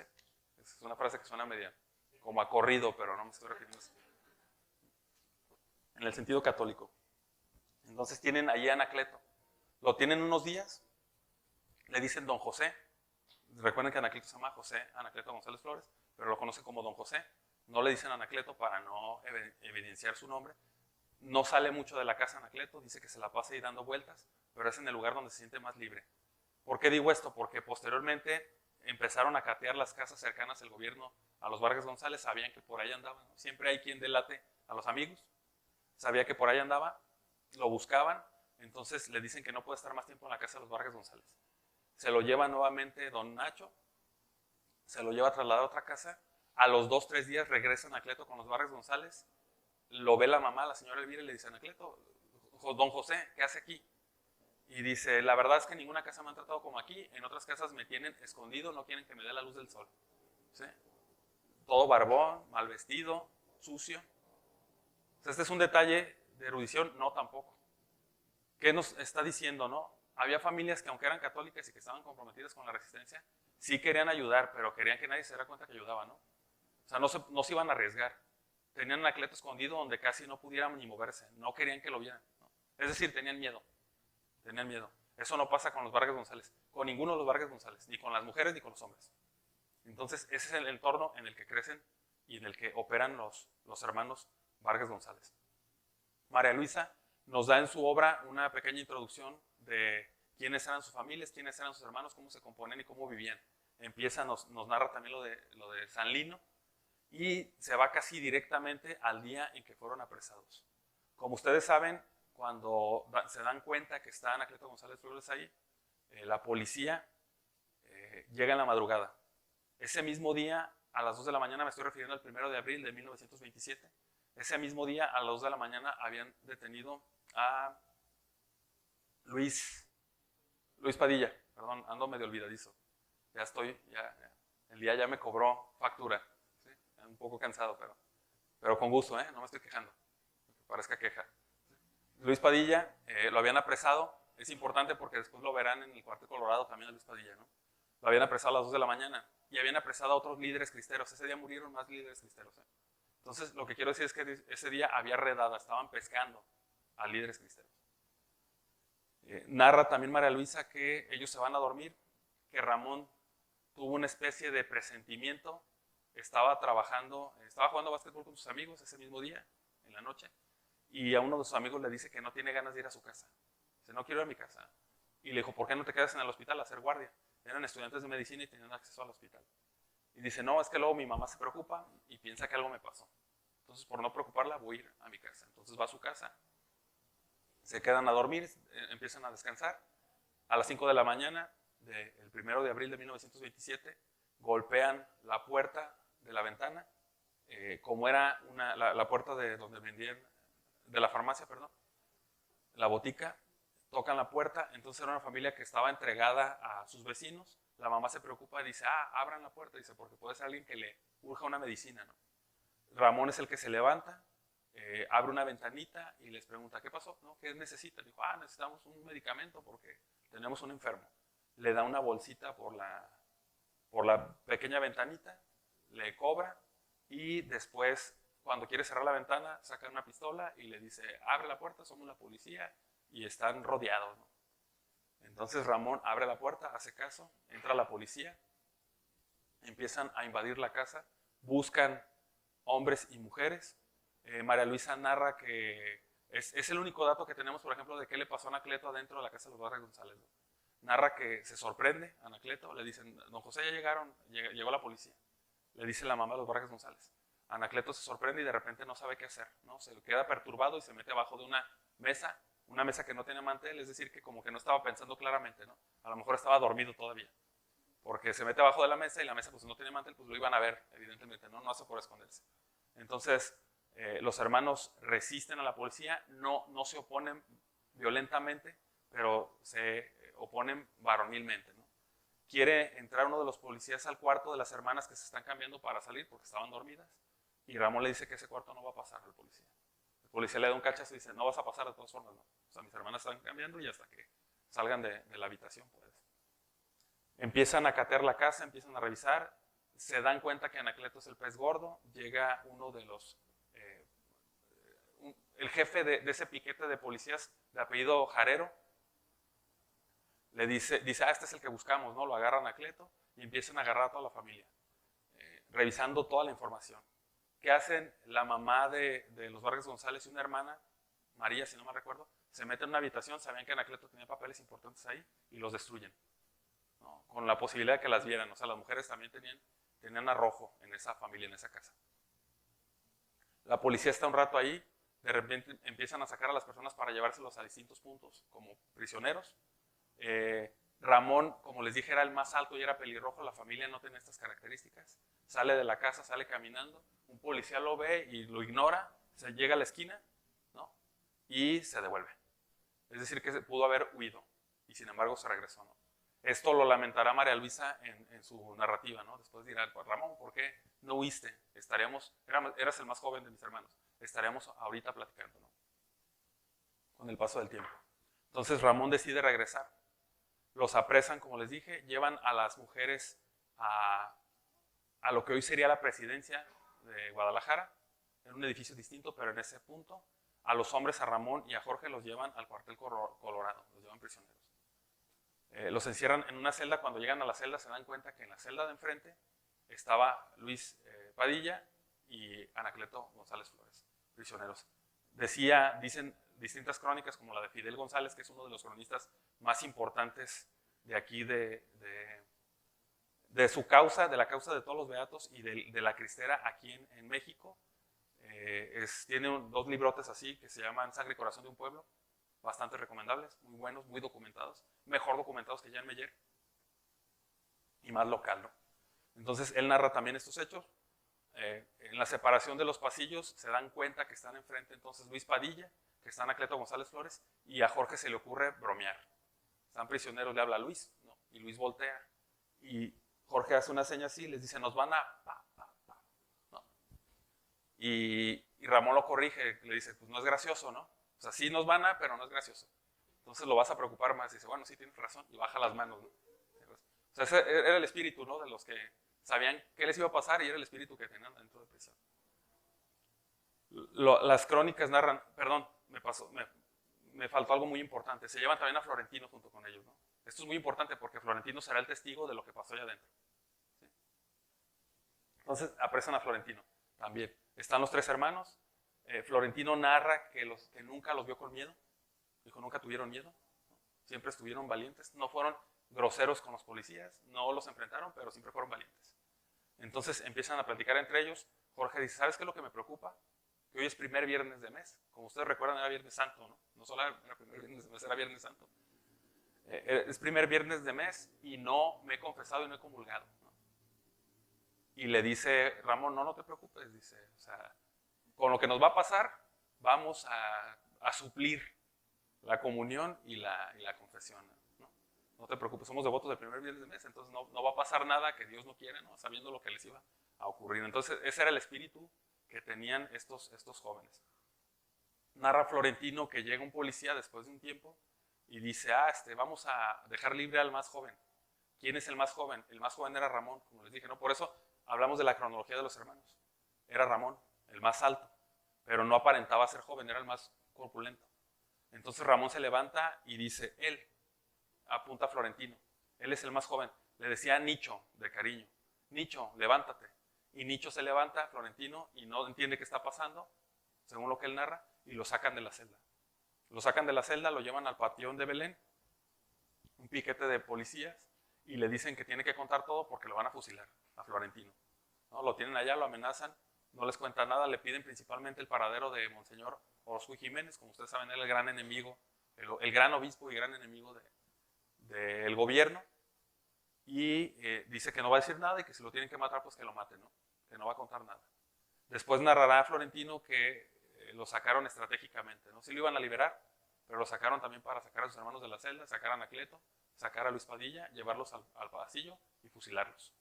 Es una frase que suena media como a corrido, pero no me estoy refiriendo a eso. En el sentido católico. Entonces tienen allí a Anacleto. Lo tienen unos días, le dicen don José. Recuerden que Anacleto se llama José Anacleto González Flores, pero lo conocen como don José. No le dicen Anacleto para no evidenciar su nombre. No sale mucho de la casa Anacleto, dice que se la pasa ahí dando vueltas, pero es en el lugar donde se siente más libre. ¿Por qué digo esto? Porque posteriormente empezaron a catear las casas cercanas al gobierno a los Vargas González, sabían que por ahí andaban, ¿no? Siempre hay quien delate a los amigos, sabía que por ahí andaba, lo buscaban, entonces le dicen que no puede estar más tiempo en la casa de los Vargas González. Se lo lleva nuevamente don Nacho, se lo lleva a trasladar a otra casa, a los 2-3 días regresa Anacleto con los Vargas González, lo ve la mamá, la señora Elvira, y le dice, Anacleto, don José, ¿qué hace aquí? Y dice, la verdad es que en ninguna casa me han tratado como aquí, en otras casas me tienen escondido, no quieren que me dé la luz del sol. ¿Sí? Todo barbón, mal vestido, sucio. Este es un detalle de erudición, no tampoco. ¿Qué nos está diciendo, no? Había familias que aunque eran católicas y que estaban comprometidas con la resistencia, sí querían ayudar, pero querían que nadie se diera cuenta que ayudaban, ¿no? O sea, no se iban a arriesgar. Tenían un Anacleto escondido donde casi no pudieran ni moverse, no querían que lo vieran, ¿no? Es decir, tenían miedo. Tenían miedo. Eso no pasa con los Vargas González, con ninguno de los Vargas González, ni con las mujeres ni con los hombres. Entonces, ese es el entorno en el que crecen y en el que operan los hermanos Vargas González. María Luisa nos da en su obra una pequeña introducción de quiénes eran sus familias, quiénes eran sus hermanos, cómo se componen y cómo vivían. Nos narra también lo de San Lino y se va casi directamente al día en que fueron apresados. Como ustedes saben, cuando se dan cuenta que está Anacleto González Flores ahí, la policía llega en la madrugada. Ese mismo día, a las 2 de la mañana, me estoy refiriendo al 1 de abril de 1927, ese mismo día, a las 2 de la mañana, habían detenido a Luis Padilla. Perdón, ando medio olvidadizo. El día ya me cobró factura. ¿Sí? Un poco cansado, pero con gusto, no me estoy quejando. parezca queja. Luis Padilla, lo habían apresado, es importante porque después lo verán en el cuartel Colorado también a Luis Padilla, ¿no? Lo habían apresado a las 2 de la mañana y habían apresado a otros líderes cristeros. Ese día murieron más líderes cristeros. Entonces, lo que quiero decir es que ese día había redada, estaban pescando a líderes cristeros. Narra también María Luisa que ellos se van a dormir, que Ramón tuvo una especie de presentimiento, estaba jugando básquetbol con sus amigos ese mismo día, en la noche, y a uno de sus amigos le dice que no tiene ganas de ir a su casa. Dice, no quiero ir a mi casa. Y le dijo, ¿por qué no te quedas en el hospital a hacer guardia? Eran estudiantes de medicina y tenían acceso al hospital. Y dice, no, es que luego mi mamá se preocupa y piensa que algo me pasó. Entonces, por no preocuparla, voy a ir a mi casa. Entonces va a su casa, se quedan a dormir, empiezan a descansar. A las 5 de la mañana del 1 de abril de 1927, golpean la puerta de la ventana, como era la puerta de donde vendían, de la farmacia, perdón, la botica. Tocan la puerta, entonces era una familia que estaba entregada a sus vecinos. La mamá se preocupa y dice, abran la puerta, dice, porque puede ser alguien que le urja una medicina, ¿no? Ramón es el que se levanta, abre una ventanita y les pregunta, ¿qué pasó? ¿No? ¿Qué necesitan? Dijo, necesitamos un medicamento porque tenemos un enfermo. Le da una bolsita por la pequeña ventanita, le cobra y después, cuando quiere cerrar la ventana, saca una pistola y le dice, abre la puerta, somos la policía y están rodeados, ¿no? Entonces Ramón abre la puerta, hace caso, entra la policía, empiezan a invadir la casa, buscan hombres y mujeres. María Luisa narra que es el único dato que tenemos, por ejemplo, de qué le pasó a Anacleto adentro de la casa de los Vargas González, ¿no? Narra que se sorprende a Anacleto, le dicen, don José, ya llegaron, llegó la policía. Le dice la mamá de los Vargas González. Anacleto se sorprende y de repente no sabe qué hacer, ¿no? Se queda perturbado y se mete abajo de una mesa que no tiene mantel, es decir, que como que no estaba pensando claramente, ¿no? A lo mejor estaba dormido todavía, porque se mete abajo de la mesa y la mesa pues no tiene mantel, pues lo iban a ver, evidentemente, no hace por esconderse. Entonces, los hermanos resisten a la policía, no se oponen violentamente, pero se oponen varonilmente, ¿no? Quiere entrar uno de los policías al cuarto de las hermanas que se están cambiando para salir porque estaban dormidas, y Ramón le dice que ese cuarto no va a pasar al policía. El policía le da un cachazo y dice, no vas a pasar de todas formas, no. O sea, mis hermanas están cambiando y hasta que salgan de la habitación puedes. Empiezan a catear la casa, empiezan a revisar, se dan cuenta que Anacleto es el pez gordo, llega uno de los, el jefe de ese piquete de policías de apellido Jarero, le dice, este es el que buscamos, ¿no? Lo agarran a Anacleto y empiezan a agarrar a toda la familia, revisando toda la información. ¿Qué hacen? La mamá de los Vargas González y una hermana, María, si no me recuerdo, se meten en una habitación, sabían que Anacleto tenía papeles importantes ahí y los destruyen, ¿no? Con la posibilidad de que las vieran. O sea, las mujeres también tenían arrojo en esa familia, en esa casa. La policía está un rato ahí, de repente empiezan a sacar a las personas para llevárselos a distintos puntos como prisioneros. Ramón, como les dije, era el más alto y era pelirrojo, la familia no tenía estas características. Sale de la casa, sale caminando, un policía lo ve y lo ignora, se llega a la esquina, ¿no? Y se devuelve. Es decir, que se pudo haber huido y sin embargo se regresó, ¿no? Esto lo lamentará María Luisa en su narrativa, ¿no? Después dirá, pues, Ramón, ¿por qué no huiste? Eras el más joven de mis hermanos, estaríamos ahorita platicando, ¿no? Con el paso del tiempo. Entonces Ramón decide regresar. Los apresan, como les dije, llevan a las mujeres a lo que hoy sería la presidencia de Guadalajara, en un edificio distinto, pero en ese punto. A los hombres, a Ramón y a Jorge, los llevan al cuartel Colorado, los llevan prisioneros. Los encierran en una celda. Cuando llegan a la celda se dan cuenta que en la celda de enfrente estaba Luis Padilla y Anacleto González Flores, prisioneros. Dicen distintas crónicas, como la de Fidel González, que es uno de los cronistas más importantes de aquí, de su causa, de la causa de todos los beatos y de la cristera aquí en México. Tiene 2 librotes así que se llaman Sangre y Corazón de un Pueblo, bastante recomendables, muy buenos, muy documentados, mejor documentados que Jean Meyer y más local, ¿no? Entonces él narra también estos hechos. En la separación de los pasillos se dan cuenta que están enfrente entonces Luis Padilla, que está Anacleto González Flores, y a Jorge se le ocurre bromear. Están prisioneros, le habla a Luis, ¿no? Y Luis voltea y Jorge hace una seña así y les dice, nos van a... ¿no? Y Y Ramón lo corrige, le dice, pues no es gracioso, ¿no? O sea, sí nos van a, pero no es gracioso. Entonces lo vas a preocupar más. Y dice, bueno, sí tienes razón. Y baja las manos, ¿no? O sea, ese era el espíritu, ¿no? De los que sabían qué les iba a pasar y era el espíritu que tenían dentro de prisión. Las crónicas narran, perdón, me faltó algo muy importante. Se llevan también a Florentino junto con ellos, ¿no? Esto es muy importante porque Florentino será el testigo de lo que pasó allá adentro. ¿Sí? Entonces apresan a Florentino también. Están los tres hermanos. Florentino narra que nunca los vio con miedo. Dijo, nunca tuvieron miedo. Siempre estuvieron valientes. No fueron groseros con los policías. No los enfrentaron, pero siempre fueron valientes. Entonces empiezan a platicar entre ellos. Jorge dice, ¿sabes qué es lo que me preocupa? Que hoy es primer viernes de mes. Como ustedes recuerdan, era Viernes Santo, ¿no? No solo era primer viernes de mes, era Viernes Santo. Es primer viernes de mes y no me he confesado y no he comulgado, ¿no? Y le dice Ramón, no te preocupes, dice, o sea, con lo que nos va a pasar, vamos a suplir la comunión y la confesión, ¿no? No te preocupes, somos devotos del primer viernes de mes, entonces no va a pasar nada que Dios no quiera, ¿no? Sabiendo lo que les iba a ocurrir. Entonces, ese era el espíritu que tenían estos jóvenes. Narra Florentino que llega un policía después de un tiempo y dice, vamos a dejar libre al más joven. ¿Quién es el más joven? El más joven era Ramón, como les dije, ¿no? Por eso hablamos de la cronología de los hermanos. Era Ramón, el más alto, pero no aparentaba ser joven, era el más corpulento. Entonces Ramón se levanta y dice, él, apunta a Florentino, él es el más joven. Le decía Nicho, de cariño, Nicho, levántate. Y Nicho se levanta, Florentino, y no entiende qué está pasando, según lo que él narra, y lo sacan de la celda. Lo sacan de la celda, lo llevan al Panteón de Belén, un piquete de policías, y le dicen que tiene que contar todo porque lo van a fusilar a Florentino, ¿no? Lo tienen allá, lo amenazan, no les cuenta nada, le piden principalmente el paradero de Monseñor Orozco y Jiménez, como ustedes saben, él es el gran enemigo, el gran obispo y gran enemigo del gobierno, y dice que no va a decir nada y que si lo tienen que matar, pues que lo maten, ¿no? Que no va a contar nada. Después narrará a Florentino que lo sacaron estratégicamente, ¿no? Sí lo iban a liberar, pero lo sacaron también para sacar a sus hermanos de la celda, sacar a Anacleto, sacar a Luis Padilla, llevarlos al pasillo y fusilarlos.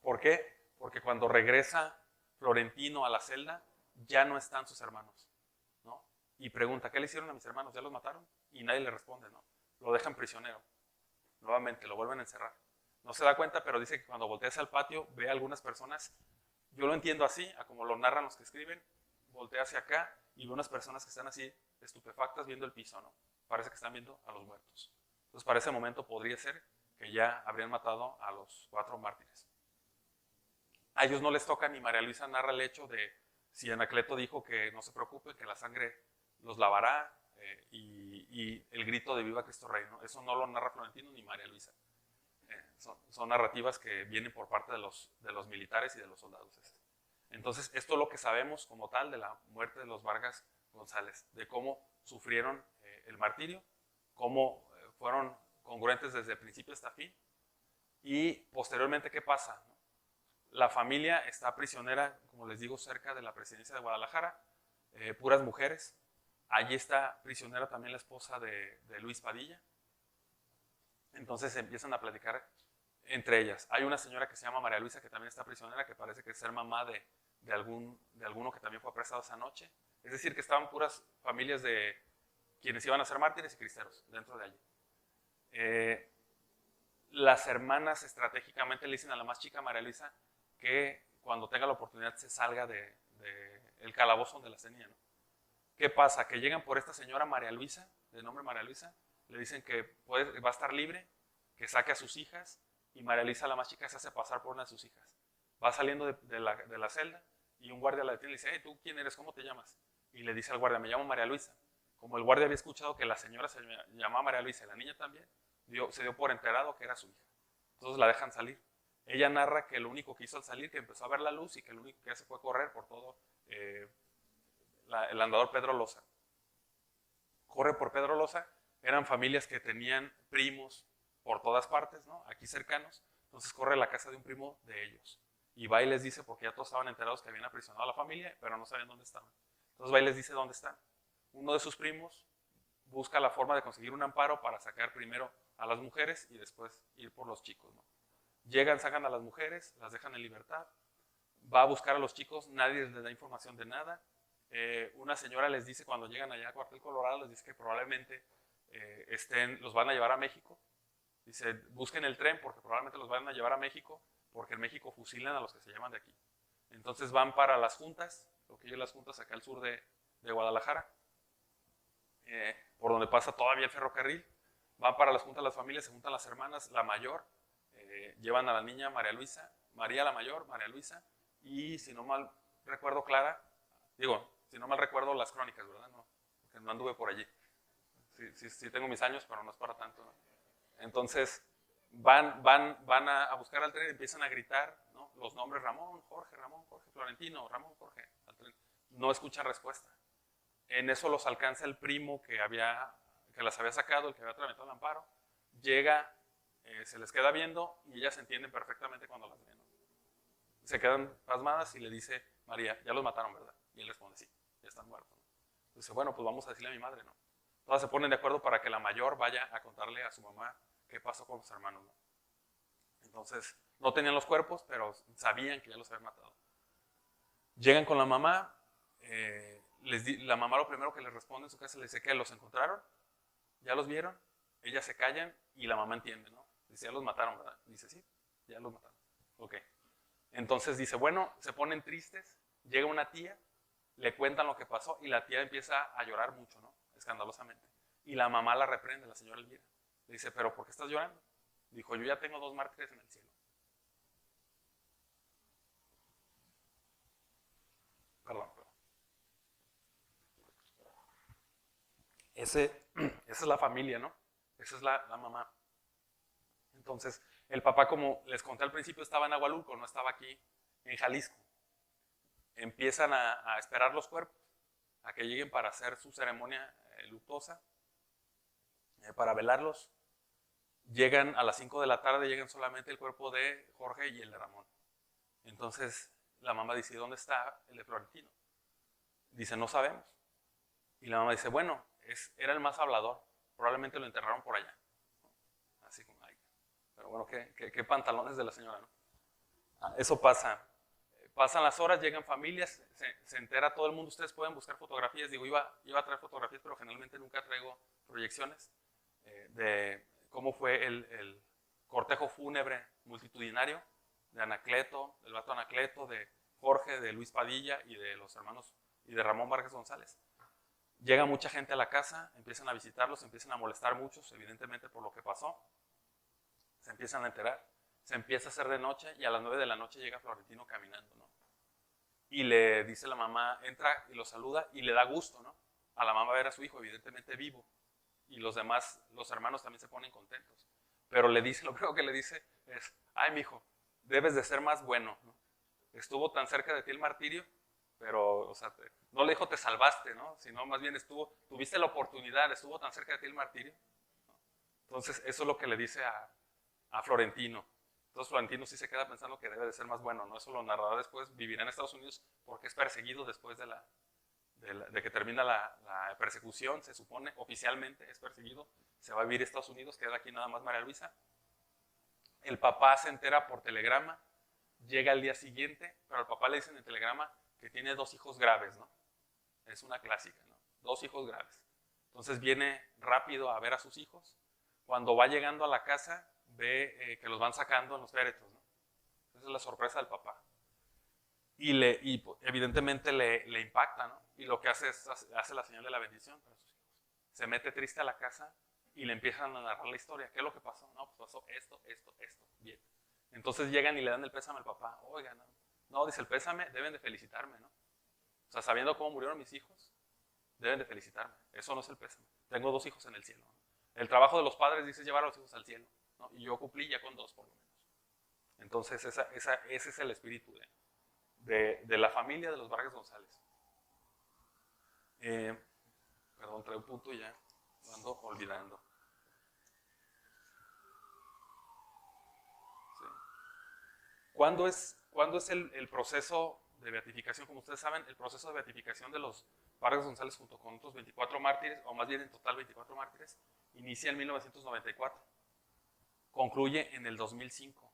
¿Por qué? Porque cuando regresa Florentino a la celda, ya no están sus hermanos, ¿no? Y pregunta, ¿qué le hicieron a mis hermanos? ¿Ya los mataron? Y nadie le responde, ¿no? Lo dejan prisionero. Nuevamente, lo vuelven a encerrar. No se da cuenta, pero dice que cuando voltea hacia el patio, ve a algunas personas. Yo lo entiendo así, a como lo narran los que escriben. Voltea hacia acá y ve unas personas que están así estupefactas viendo el piso, ¿no? Parece que están viendo a los muertos. Entonces, para ese momento podría ser que ya habrían matado a los 4 mártires. A ellos no les toca, ni María Luisa narra el hecho de si Anacleto dijo que no se preocupe, que la sangre los lavará, y el grito de Viva Cristo Rey, ¿no? Eso no lo narra Florentino ni María Luisa. Son narrativas que vienen por parte de los militares y de los soldados. Entonces, esto es lo que sabemos como tal de la muerte de los Vargas González, de cómo sufrieron el martirio, cómo fueron congruentes desde el principio hasta fin, y posteriormente, ¿qué pasa? La familia está prisionera, como les digo, cerca de la presidencia de Guadalajara, puras mujeres. Allí está prisionera también la esposa de Luis Padilla. Entonces empiezan a platicar entre ellas. Hay una señora que se llama María Luisa que también está prisionera, que parece que es ser mamá de alguno que también fue apresado esa noche. Es decir, que estaban puras familias de quienes iban a ser mártires y cristeros dentro de allí. Las hermanas estratégicamente le dicen a la más chica, María Luisa, que cuando tenga la oportunidad se salga del calabozo donde las tenía, ¿no? ¿Qué pasa? Que llegan por esta señora María Luisa, de nombre María Luisa, le dicen que va a estar libre, que saque a sus hijas, y María Luisa, la más chica, se hace pasar por una de sus hijas. Va saliendo de la celda y un guardia la detiene y le dice, hey, ¿tú quién eres? ¿Cómo te llamas? Y le dice al guardia, me llamo María Luisa. Como el guardia había escuchado que la señora se llamaba María Luisa y la niña también, se dio por enterado que era su hija. Entonces la dejan salir. Ella narra que lo único que hizo al salir, que empezó a ver la luz y que lo único que hace fue correr por todo el andador Pedro Loza. Corre por Pedro Loza, eran familias que tenían primos por todas partes, ¿no? Aquí cercanos. Entonces corre a la casa de un primo de ellos. Y va y les dice, porque ya todos estaban enterados que habían aprisionado a la familia, pero no sabían dónde estaban. Entonces va y les dice dónde están. Uno de sus primos busca la forma de conseguir un amparo para sacar primero a las mujeres y después ir por los chicos, ¿no? Llegan, sacan a las mujeres, las dejan en libertad, va a buscar a los chicos, nadie les da información de nada. Una señora les dice cuando llegan allá a Cuartel Colorado, les dice que probablemente los van a llevar a México. Dice, busquen el tren porque probablemente los van a llevar a México, porque en México fusilan a los que se llaman de aquí. Entonces van para las juntas, lo que es las juntas acá al sur de Guadalajara, por donde pasa todavía el ferrocarril. Van para las juntas las familias, se juntan las hermanas, la mayor, llevan a la niña María Luisa, María la mayor, María Luisa, y si no mal recuerdo Clara, si no mal recuerdo las crónicas, ¿verdad? No, porque no anduve por allí. Sí tengo mis años, pero no es para tanto, ¿no? Entonces van a buscar al tren y empiezan a gritar, ¿no? Los nombres Ramón, Jorge, Florentino, Ramón, Jorge, al tren. No escuchan respuesta. En eso los alcanza el primo que las había sacado, el que había tramitado el amparo. Llega, se les queda viendo y ellas entienden perfectamente cuando las ven, ¿no? Se quedan pasmadas y le dice María, ya los mataron, ¿verdad? Y él responde, sí, ya están muertos, ¿no? Dice, bueno, pues vamos a decirle a mi madre, ¿no? Todas se ponen de acuerdo para que la mayor vaya a contarle a su mamá qué pasó con los hermanos, ¿no? Entonces, no tenían los cuerpos, pero sabían que ya los habían matado. Llegan con la mamá, la mamá lo primero que les responde en su casa le dice que los encontraron, ya los vieron, ellas se callan y la mamá entiende, ¿no? Dice, ya los mataron, ¿verdad? Dice, sí, ya los mataron. Ok. Entonces dice, bueno, se ponen tristes, llega una tía, le cuentan lo que pasó y la tía empieza a llorar mucho, ¿no? Escandalosamente. Y la mamá la reprende, la señora Elvira. Le dice, ¿pero por qué estás llorando? Dijo, yo ya tengo 2 mártires en el cielo. Perdón. Esa es la familia, ¿no? Esa es la mamá. Entonces, el papá, como les conté al principio, estaba en Agualulco, no estaba aquí en Jalisco. Empiezan a esperar los cuerpos, a que lleguen para hacer su ceremonia luctuosa, para velarlos. Llegan a las 5 de la tarde, llegan solamente el cuerpo de Jorge y el de Ramón. Entonces, la mamá dice, ¿dónde está el de Florentino? Dice, no sabemos. Y la mamá dice, bueno, era el más hablador, probablemente lo enterraron por allá. Así como, ay, pero bueno, qué pantalones de la señora, ¿no? Eso pasa. Pasan las horas, llegan familias, se entera todo el mundo. Ustedes pueden buscar fotografías. Digo, iba a traer fotografías, pero generalmente nunca traigo proyecciones de cómo fue el cortejo fúnebre multitudinario de Anacleto, del vato Anacleto, de Jorge, de Luis Padilla y de los hermanos y de Ramón Vargas González. Llega mucha gente a la casa, empiezan a visitarlos, empiezan a molestar muchos, evidentemente por lo que pasó. Se empiezan a enterar. Se empieza a hacer de noche y a las 9 de la noche llega Florentino caminando, ¿no? Y le dice la mamá, entra y lo saluda y le da gusto, ¿no? A la mamá ver a su hijo, evidentemente vivo. Y los demás, los hermanos también se ponen contentos. Pero le dice, lo primero que le dice es, ay, mijo, debes de ser más bueno, ¿no? Estuvo tan cerca de ti el martirio, pero, o sea, no le dijo te salvaste, ¿no? Sino más bien tuviste la oportunidad, estuvo tan cerca de ti el martirio, ¿no? Entonces, eso es lo que le dice a Florentino. Entonces Florentino sí se queda pensando que debe de ser más bueno, ¿no? Eso lo narrará después, vivirá en Estados Unidos porque es perseguido después de que termina la persecución, se supone, oficialmente es perseguido, se va a vivir a Estados Unidos, queda aquí nada más María Luisa. El papá se entera por telegrama, llega al día siguiente, pero al papá le dicen en telegrama que tiene 2 hijos graves, ¿no? Es una clásica, ¿no? 2 hijos graves. Entonces viene rápido a ver a sus hijos. Cuando va llegando a la casa, ve que los van sacando en los féretros, ¿no? Esa es la sorpresa del papá. Y evidentemente le impacta, ¿no? Y lo que hace es hace la señal de la bendición para sus hijos. Se mete triste a la casa y le empiezan a narrar la historia. ¿Qué es lo que pasó? No, pues pasó esto. Bien. Entonces llegan y le dan el pésame al papá. Oigan, no, dice el pésame, deben de felicitarme, ¿no? O sea, sabiendo cómo murieron mis hijos, deben de felicitarme. Eso no es el pésame. Tengo 2 hijos en el cielo, ¿no? El trabajo de los padres, dice, es llevar a los hijos al cielo, ¿no? Y yo cumplí ya con 2 por lo menos. Entonces ese es el espíritu de la familia de los Vargas González. Perdón, trae un punto y ya lo ando olvidando. Sí. ¿Cuándo es el proceso de beatificación? Como ustedes saben, el proceso de beatificación de los Vargas González junto con otros 24 mártires, o más bien en total 24 mártires, inicia en 1994. Concluye en el 2005,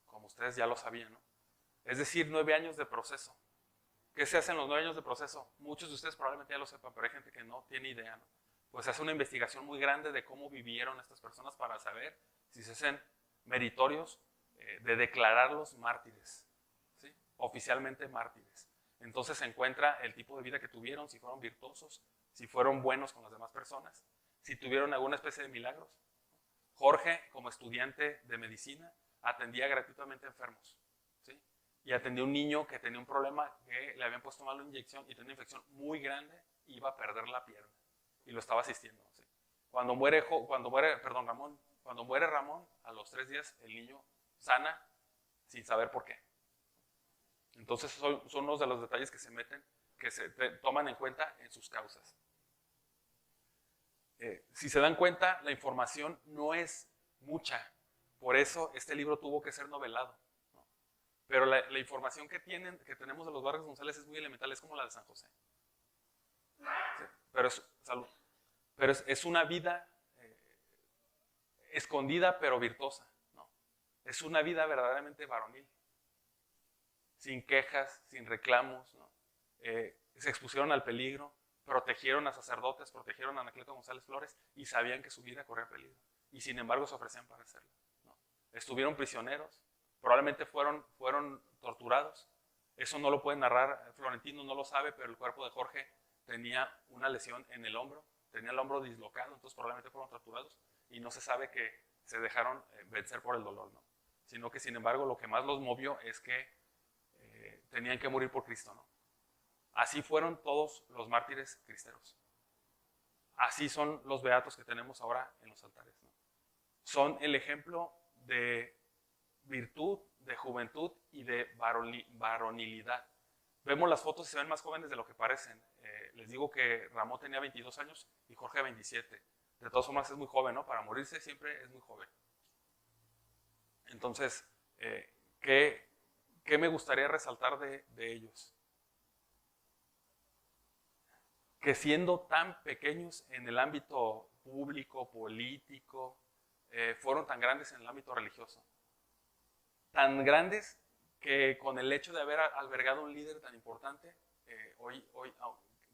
como ustedes ya lo sabían, ¿no? Es decir, 9 años de proceso. ¿Qué se hace en los 9 años de proceso? Muchos de ustedes probablemente ya lo sepan, pero hay gente que no tiene idea, ¿no? Pues se hace una investigación muy grande de cómo vivieron estas personas para saber si se hacen meritorios de declararlos mártires, ¿sí? Oficialmente mártires. Entonces se encuentra el tipo de vida que tuvieron, si fueron virtuosos, si fueron buenos con las demás personas, si tuvieron alguna especie de milagros. Jorge, como estudiante de medicina, atendía gratuitamente a enfermos, ¿sí? Y atendió a un niño que tenía un problema, que le habían puesto mal una inyección y tenía una infección muy grande, iba a perder la pierna y lo estaba asistiendo, ¿sí? Cuando muere Ramón, a los 3 días el niño sana sin saber por qué. Entonces son unos de los detalles que se meten, que se toman en cuenta en sus causas. Si se dan cuenta, la información no es mucha, por eso este libro tuvo que ser novelado, ¿no? Pero la información que tenemos de los Vargas González es muy elemental, es como la de San José. ¿Sí? Pero es una vida escondida pero virtuosa, ¿no? Es una vida verdaderamente varonil, sin quejas, sin reclamos, ¿no? Se expusieron al peligro, protegieron a sacerdotes, protegieron a Anacleto González Flores y sabían que su vida corría peligro. Y sin embargo se ofrecían para hacerlo, ¿no? Estuvieron prisioneros, probablemente fueron torturados. Eso no lo puede narrar Florentino, no lo sabe, pero el cuerpo de Jorge tenía una lesión en el hombro, tenía el hombro dislocado, entonces probablemente fueron torturados y no se sabe que se dejaron vencer por el dolor, ¿no? Sino que sin embargo lo que más los movió es que tenían que morir por Cristo, ¿no? Así fueron todos los mártires cristeros. Así son los beatos que tenemos ahora en los altares, ¿no? Son el ejemplo de virtud, de juventud y de varonilidad. Vemos las fotos y se ven más jóvenes de lo que parecen. Les digo que Ramón tenía 22 años y Jorge 27. De todas formas es muy joven, ¿no? Para morirse siempre es muy joven. Entonces, ¿qué me gustaría resaltar de ellos? Que siendo tan pequeños en el ámbito público, político, fueron tan grandes en el ámbito religioso. Tan grandes que con el hecho de haber albergado un líder tan importante, hoy,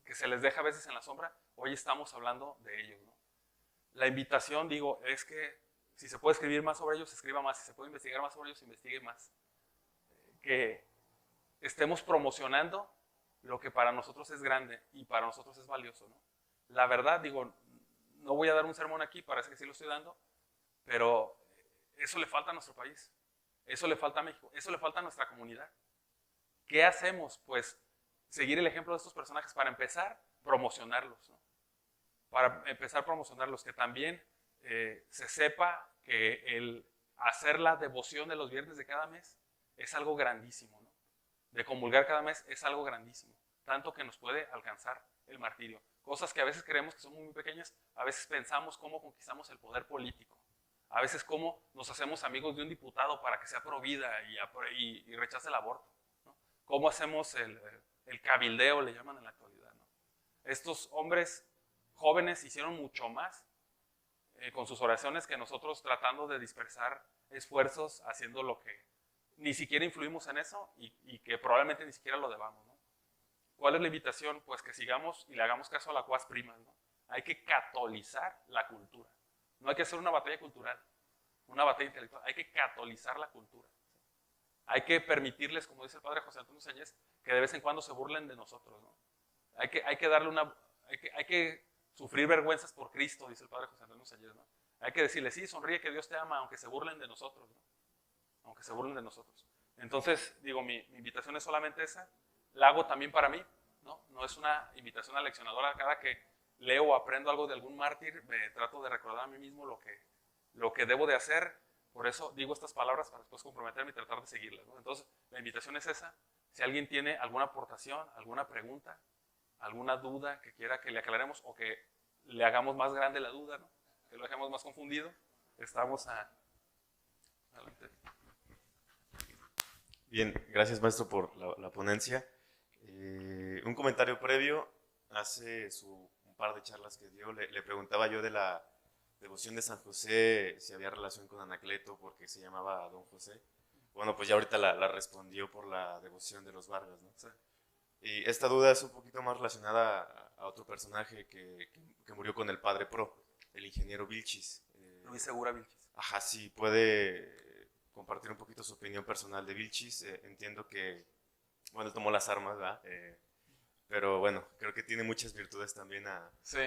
que se les deja a veces en la sombra, hoy estamos hablando de ellos, ¿no? La invitación, digo, es que si se puede escribir más sobre ellos, se escriba más. Si se puede investigar más sobre ellos, se investigue más. Que estemos promocionando lo que para nosotros es grande y para nosotros es valioso, ¿no? La verdad, digo, no voy a dar un sermón aquí, parece que sí lo estoy dando, pero eso le falta a nuestro país, eso le falta a México, eso le falta a nuestra comunidad. ¿Qué hacemos? Pues seguir el ejemplo de estos personajes, para empezar, promocionarlos, ¿no? Para empezar, promocionarlos, que también se sepa que el hacer la devoción de los viernes de cada mes es algo grandísimo, ¿no? De comulgar cada mes es algo grandísimo, tanto que nos puede alcanzar el martirio. Cosas que a veces creemos que son muy pequeñas, a veces pensamos cómo conquistamos el poder político, a veces cómo nos hacemos amigos de un diputado para que sea pro vida y rechace el aborto, ¿no? Cómo hacemos el cabildeo, le llaman en la actualidad, ¿no? Estos hombres jóvenes hicieron mucho más con sus oraciones que nosotros, tratando de dispersar esfuerzos, haciendo lo que ni siquiera influimos en eso y que probablemente ni siquiera lo debamos, ¿no? ¿Cuál es la invitación? Pues que sigamos y le hagamos caso a la quas primas, ¿no? Hay que catolizar la cultura. No hay que hacer una batalla cultural, una batalla intelectual. Hay que catolizar la cultura, ¿sí? Hay que permitirles, como dice el padre José Antonio Sáñez, que de vez en cuando se burlen de nosotros, ¿no? Hay que darle hay que sufrir vergüenzas por Cristo, dice el padre José Antonio Sáñez, ¿no? Hay que decirle, sí, sonríe que Dios te ama, aunque se burlen de nosotros, ¿no? Aunque se burlen de nosotros. Entonces, digo, mi invitación es solamente esa. La hago también para mí, ¿no? No es una invitación aleccionadora. Cada que leo o aprendo algo de algún mártir, me trato de recordar a mí mismo lo que debo de hacer. Por eso digo estas palabras, para después comprometerme y tratar de seguirlas, ¿no? Entonces, la invitación es esa. Si alguien tiene alguna aportación, alguna pregunta, alguna duda que quiera que le aclaremos o que le hagamos más grande la duda, ¿no? Que lo dejemos más confundido, estamos adelante. Bien, gracias maestro por la ponencia. Un comentario previo, hace un par de charlas que dio, le preguntaba yo de la devoción de San José, si había relación con Anacleto porque se llamaba Don José. Bueno, pues ya ahorita la respondió por la devoción de los Vargas, ¿no? Sí. Y esta duda es un poquito más relacionada a otro personaje que murió con el padre Pro, el ingeniero Vilchis. Luis Segura Vilchis. Ajá, sí, puede compartir un poquito su opinión personal de Vilchis. Entiendo que, bueno, él tomó las armas, ¿verdad? Pero bueno, creo que tiene muchas virtudes también Sí.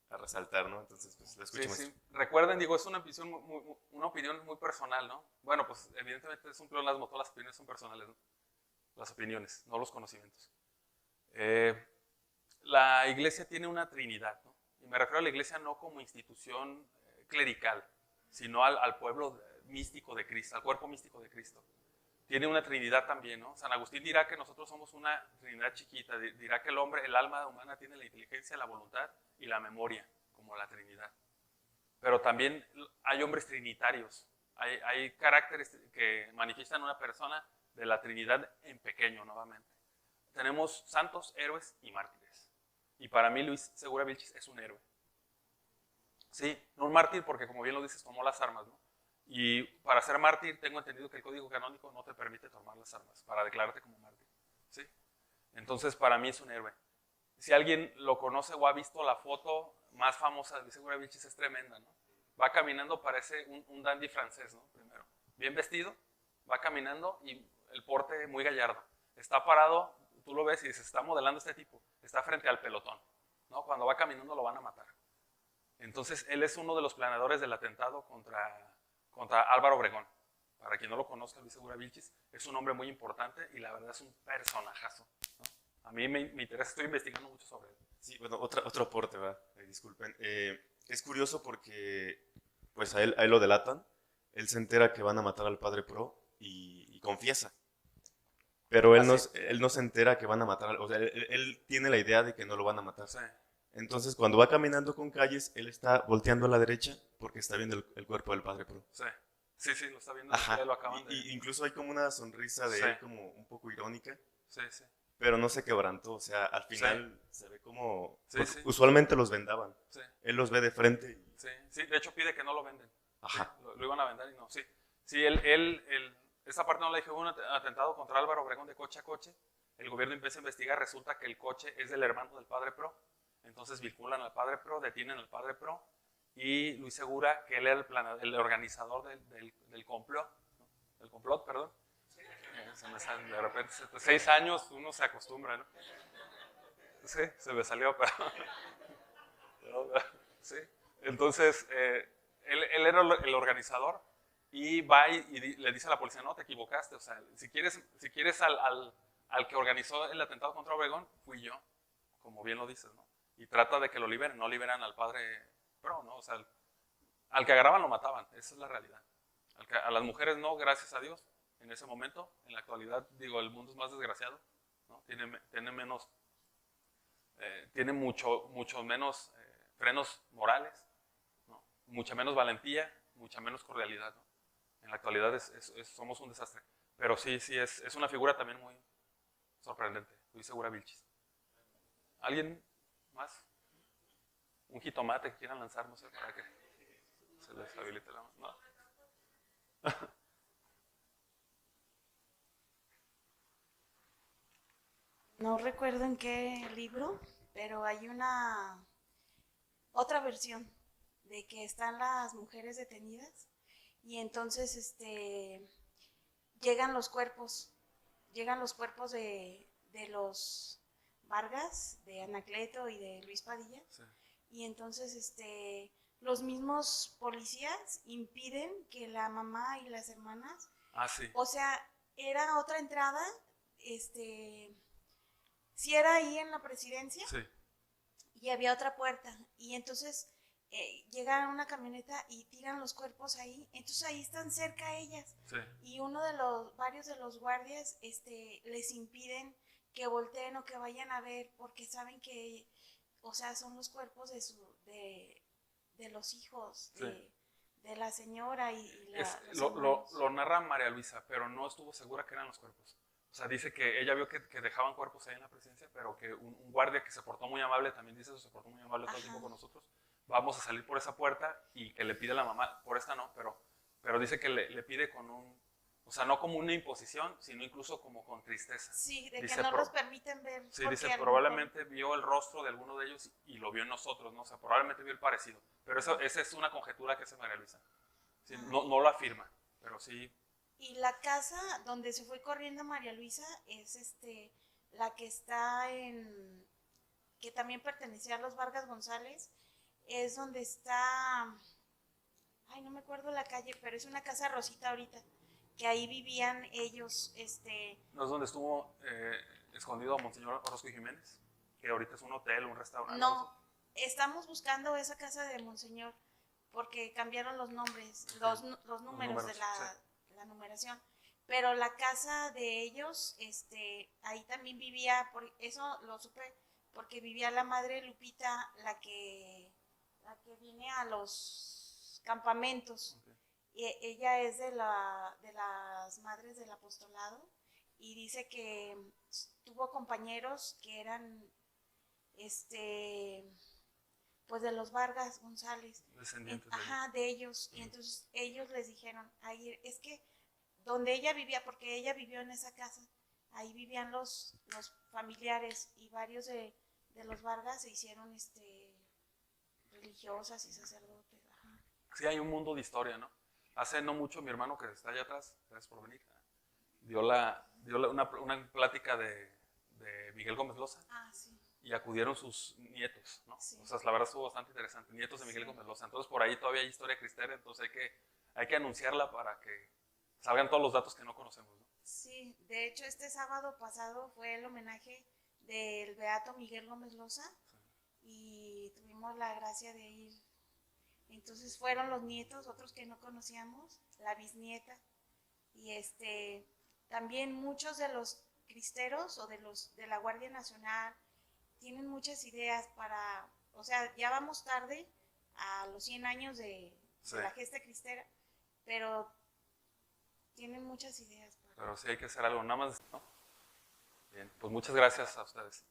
a resaltar, ¿no? Entonces, pues la escucho Sí, más. sí. Recuerden, digo, es una opinión muy personal, ¿no? Bueno, pues evidentemente es un pleonasmo, todas las opiniones son personales, ¿no? Las opiniones, no los conocimientos. La iglesia tiene una trinidad, ¿no? Y me refiero a la iglesia no como institución clerical, sino al pueblo místico de Cristo, al cuerpo místico de Cristo. Tiene una trinidad también, ¿no? San Agustín dirá que nosotros somos una trinidad chiquita, dirá que el hombre, el alma humana tiene la inteligencia, la voluntad y la memoria, como la trinidad. Pero también hay hombres trinitarios, hay caracteres que manifiestan una persona de la Trinidad en pequeño nuevamente. Tenemos santos, héroes y mártires. Y para mí Luis Segura Vilchis es un héroe. Sí, no un mártir porque como bien lo dices, tomó las armas, ¿no? Y para ser mártir tengo entendido que el código canónico no te permite tomar las armas para declararte como mártir. ¿Sí? Entonces para mí es un héroe. Si alguien lo conoce o ha visto la foto más famosa de Luis Segura Vilchis, es tremenda, ¿no? Va caminando, parece un dandy francés, ¿no? Primero, bien vestido, va caminando y el porte muy gallardo. Está parado, tú lo ves y dices, está modelando este tipo, está frente al pelotón, ¿no? Cuando va caminando lo van a matar. Entonces, él es uno de los planeadores del atentado contra Álvaro Obregón. Para quien no lo conozca, Luis Segura Vilchis es un hombre muy importante y la verdad es un personajazo, ¿no? A mí me interesa, estoy investigando mucho sobre él. Sí, bueno, otro aporte, ¿verdad? Disculpen. Es curioso porque pues a él lo delatan, él se entera que van a matar al padre Pro y confiesa. Pero él no se entera que van a matar, o sea, él tiene la idea de que no lo van a matar. Sí. Entonces, cuando va caminando con Calles, él está volteando a la derecha porque está viendo el cuerpo del padre Pro. Sí, sí, lo está viendo. Ajá. Lo acaban de... Incluso hay como una sonrisa de él como un poco irónica. Sí, sí. Pero no se quebrantó, o sea, al final se ve como... Sí, pues, sí. usualmente los vendaban. Sí. Él los ve de frente. Sí, sí, de hecho pide que no lo venden. Ajá. Sí, lo iban a vender y no, sí. Sí, esa parte no la dije, hubo un atentado contra Álvaro Obregón de coche a coche. El gobierno empieza a investigar, resulta que el coche es del hermano del padre Pro. Entonces vinculan al padre Pro, detienen al padre Pro. Y Luis Segura, que él era el organizador del complot, ¿no? Del complot, perdón. Se me sale, de repente, 6 años uno se acostumbra, ¿no? Sí, se me salió, pero sí. Entonces, él era el organizador y va y le dice a la policía, no, te equivocaste, o sea, si quieres al que organizó el atentado contra Obregón, fui yo, como bien lo dices, ¿no? Y trata de que lo liberen, no liberan al padre Pro, ¿no? O sea, al que agarraban lo mataban, esa es la realidad. A las mujeres no, gracias a Dios, en ese momento, en la actualidad, digo, el mundo es más desgraciado, ¿no? Tiene menos, tiene mucho menos frenos morales, ¿no? Mucha menos valentía, mucha menos cordialidad, ¿no? En la actualidad somos un desastre. Pero sí, es una figura también muy sorprendente, Luis Segura Vilchis. ¿Alguien más? Un jitomate que quieran lanzar, no sé, para que se les habilite la mano. ¿No? No recuerdo en qué libro, pero hay otra versión de que están las mujeres detenidas y entonces llegan los cuerpos de los Vargas, de Anacleto y de Luis Padilla, sí. Y entonces los mismos policías impiden que la mamá y las hermanas, sí. O sea, era otra entrada, sí era ahí en la presidencia, sí. Y había otra puerta, y entonces llegan a una camioneta y tiran los cuerpos ahí, entonces ahí están cerca ellas, sí. Y varios de los guardias les impiden que volteen o que vayan a ver, porque saben que, o sea, son los cuerpos de los hijos, sí. de la señora lo narra María Luisa, pero no estuvo segura que eran los cuerpos. O sea, dice que ella vio que dejaban cuerpos ahí en la presidencia, pero que un guardia que se portó muy amable, también dice eso, se portó muy amable todo el tiempo con nosotros, vamos a salir por esa puerta y que le pide a la mamá, por esta no, pero dice que le pide con un... O O sea, no como una imposición, sino incluso como con tristeza. Sí, de Dice, que no los permiten ver. Sí, porque dice, a lo probablemente vio el rostro de alguno de ellos y lo vio en nosotros, ¿no? O sea, probablemente vio el parecido. Pero esa es una conjetura que hace María Luisa. Sí, no lo afirma, pero sí. Y la casa donde se fue corriendo María Luisa es la que está que también pertenecía a los Vargas González, es donde está, ay, no me acuerdo la calle, pero es una casa rosita ahorita, que ahí vivían ellos, ¿No es donde estuvo escondido Monseñor Orozco y Jiménez? Que ahorita es un hotel, un restaurante. No, estamos buscando esa casa de Monseñor, porque cambiaron los nombres, los números de sí. la numeración. Pero la casa de ellos, ahí también vivía, por eso lo supe, porque vivía la madre Lupita, la que viene a los campamentos. Okay. Y ella es de las madres del apostolado y dice que tuvo compañeros que eran pues de los Vargas González, Descendientes de ellos, y entonces ellos les dijeron, ahí es que donde ella vivía, porque ella vivió en esa casa, ahí vivían los familiares y varios de los Vargas se hicieron religiosas y sacerdotes. Ajá. Sí, hay un mundo de historia, ¿no? Hace no mucho mi hermano que está allá atrás, gracias por venir, dio una plática de Miguel Gómez Loza. Ah, sí. Y acudieron sus nietos, ¿no? Sí. O sea, la verdad estuvo bastante interesante. Nietos de Miguel Gómez Loza. Entonces, por ahí todavía hay historia cristera, entonces hay que anunciarla para que salgan todos los datos que no conocemos, ¿no? Sí, de hecho, este sábado pasado fue el homenaje del beato Miguel Gómez Loza y tuvimos la gracia de ir. Entonces fueron los nietos, otros que no conocíamos, la bisnieta, y también muchos de los cristeros o de la Guardia Nacional tienen muchas ideas o sea, ya vamos tarde a los 100 años de la gesta cristera, pero tienen muchas ideas. Pero sí hay que hacer algo, nada más, ¿no? Bien, pues muchas gracias a ustedes.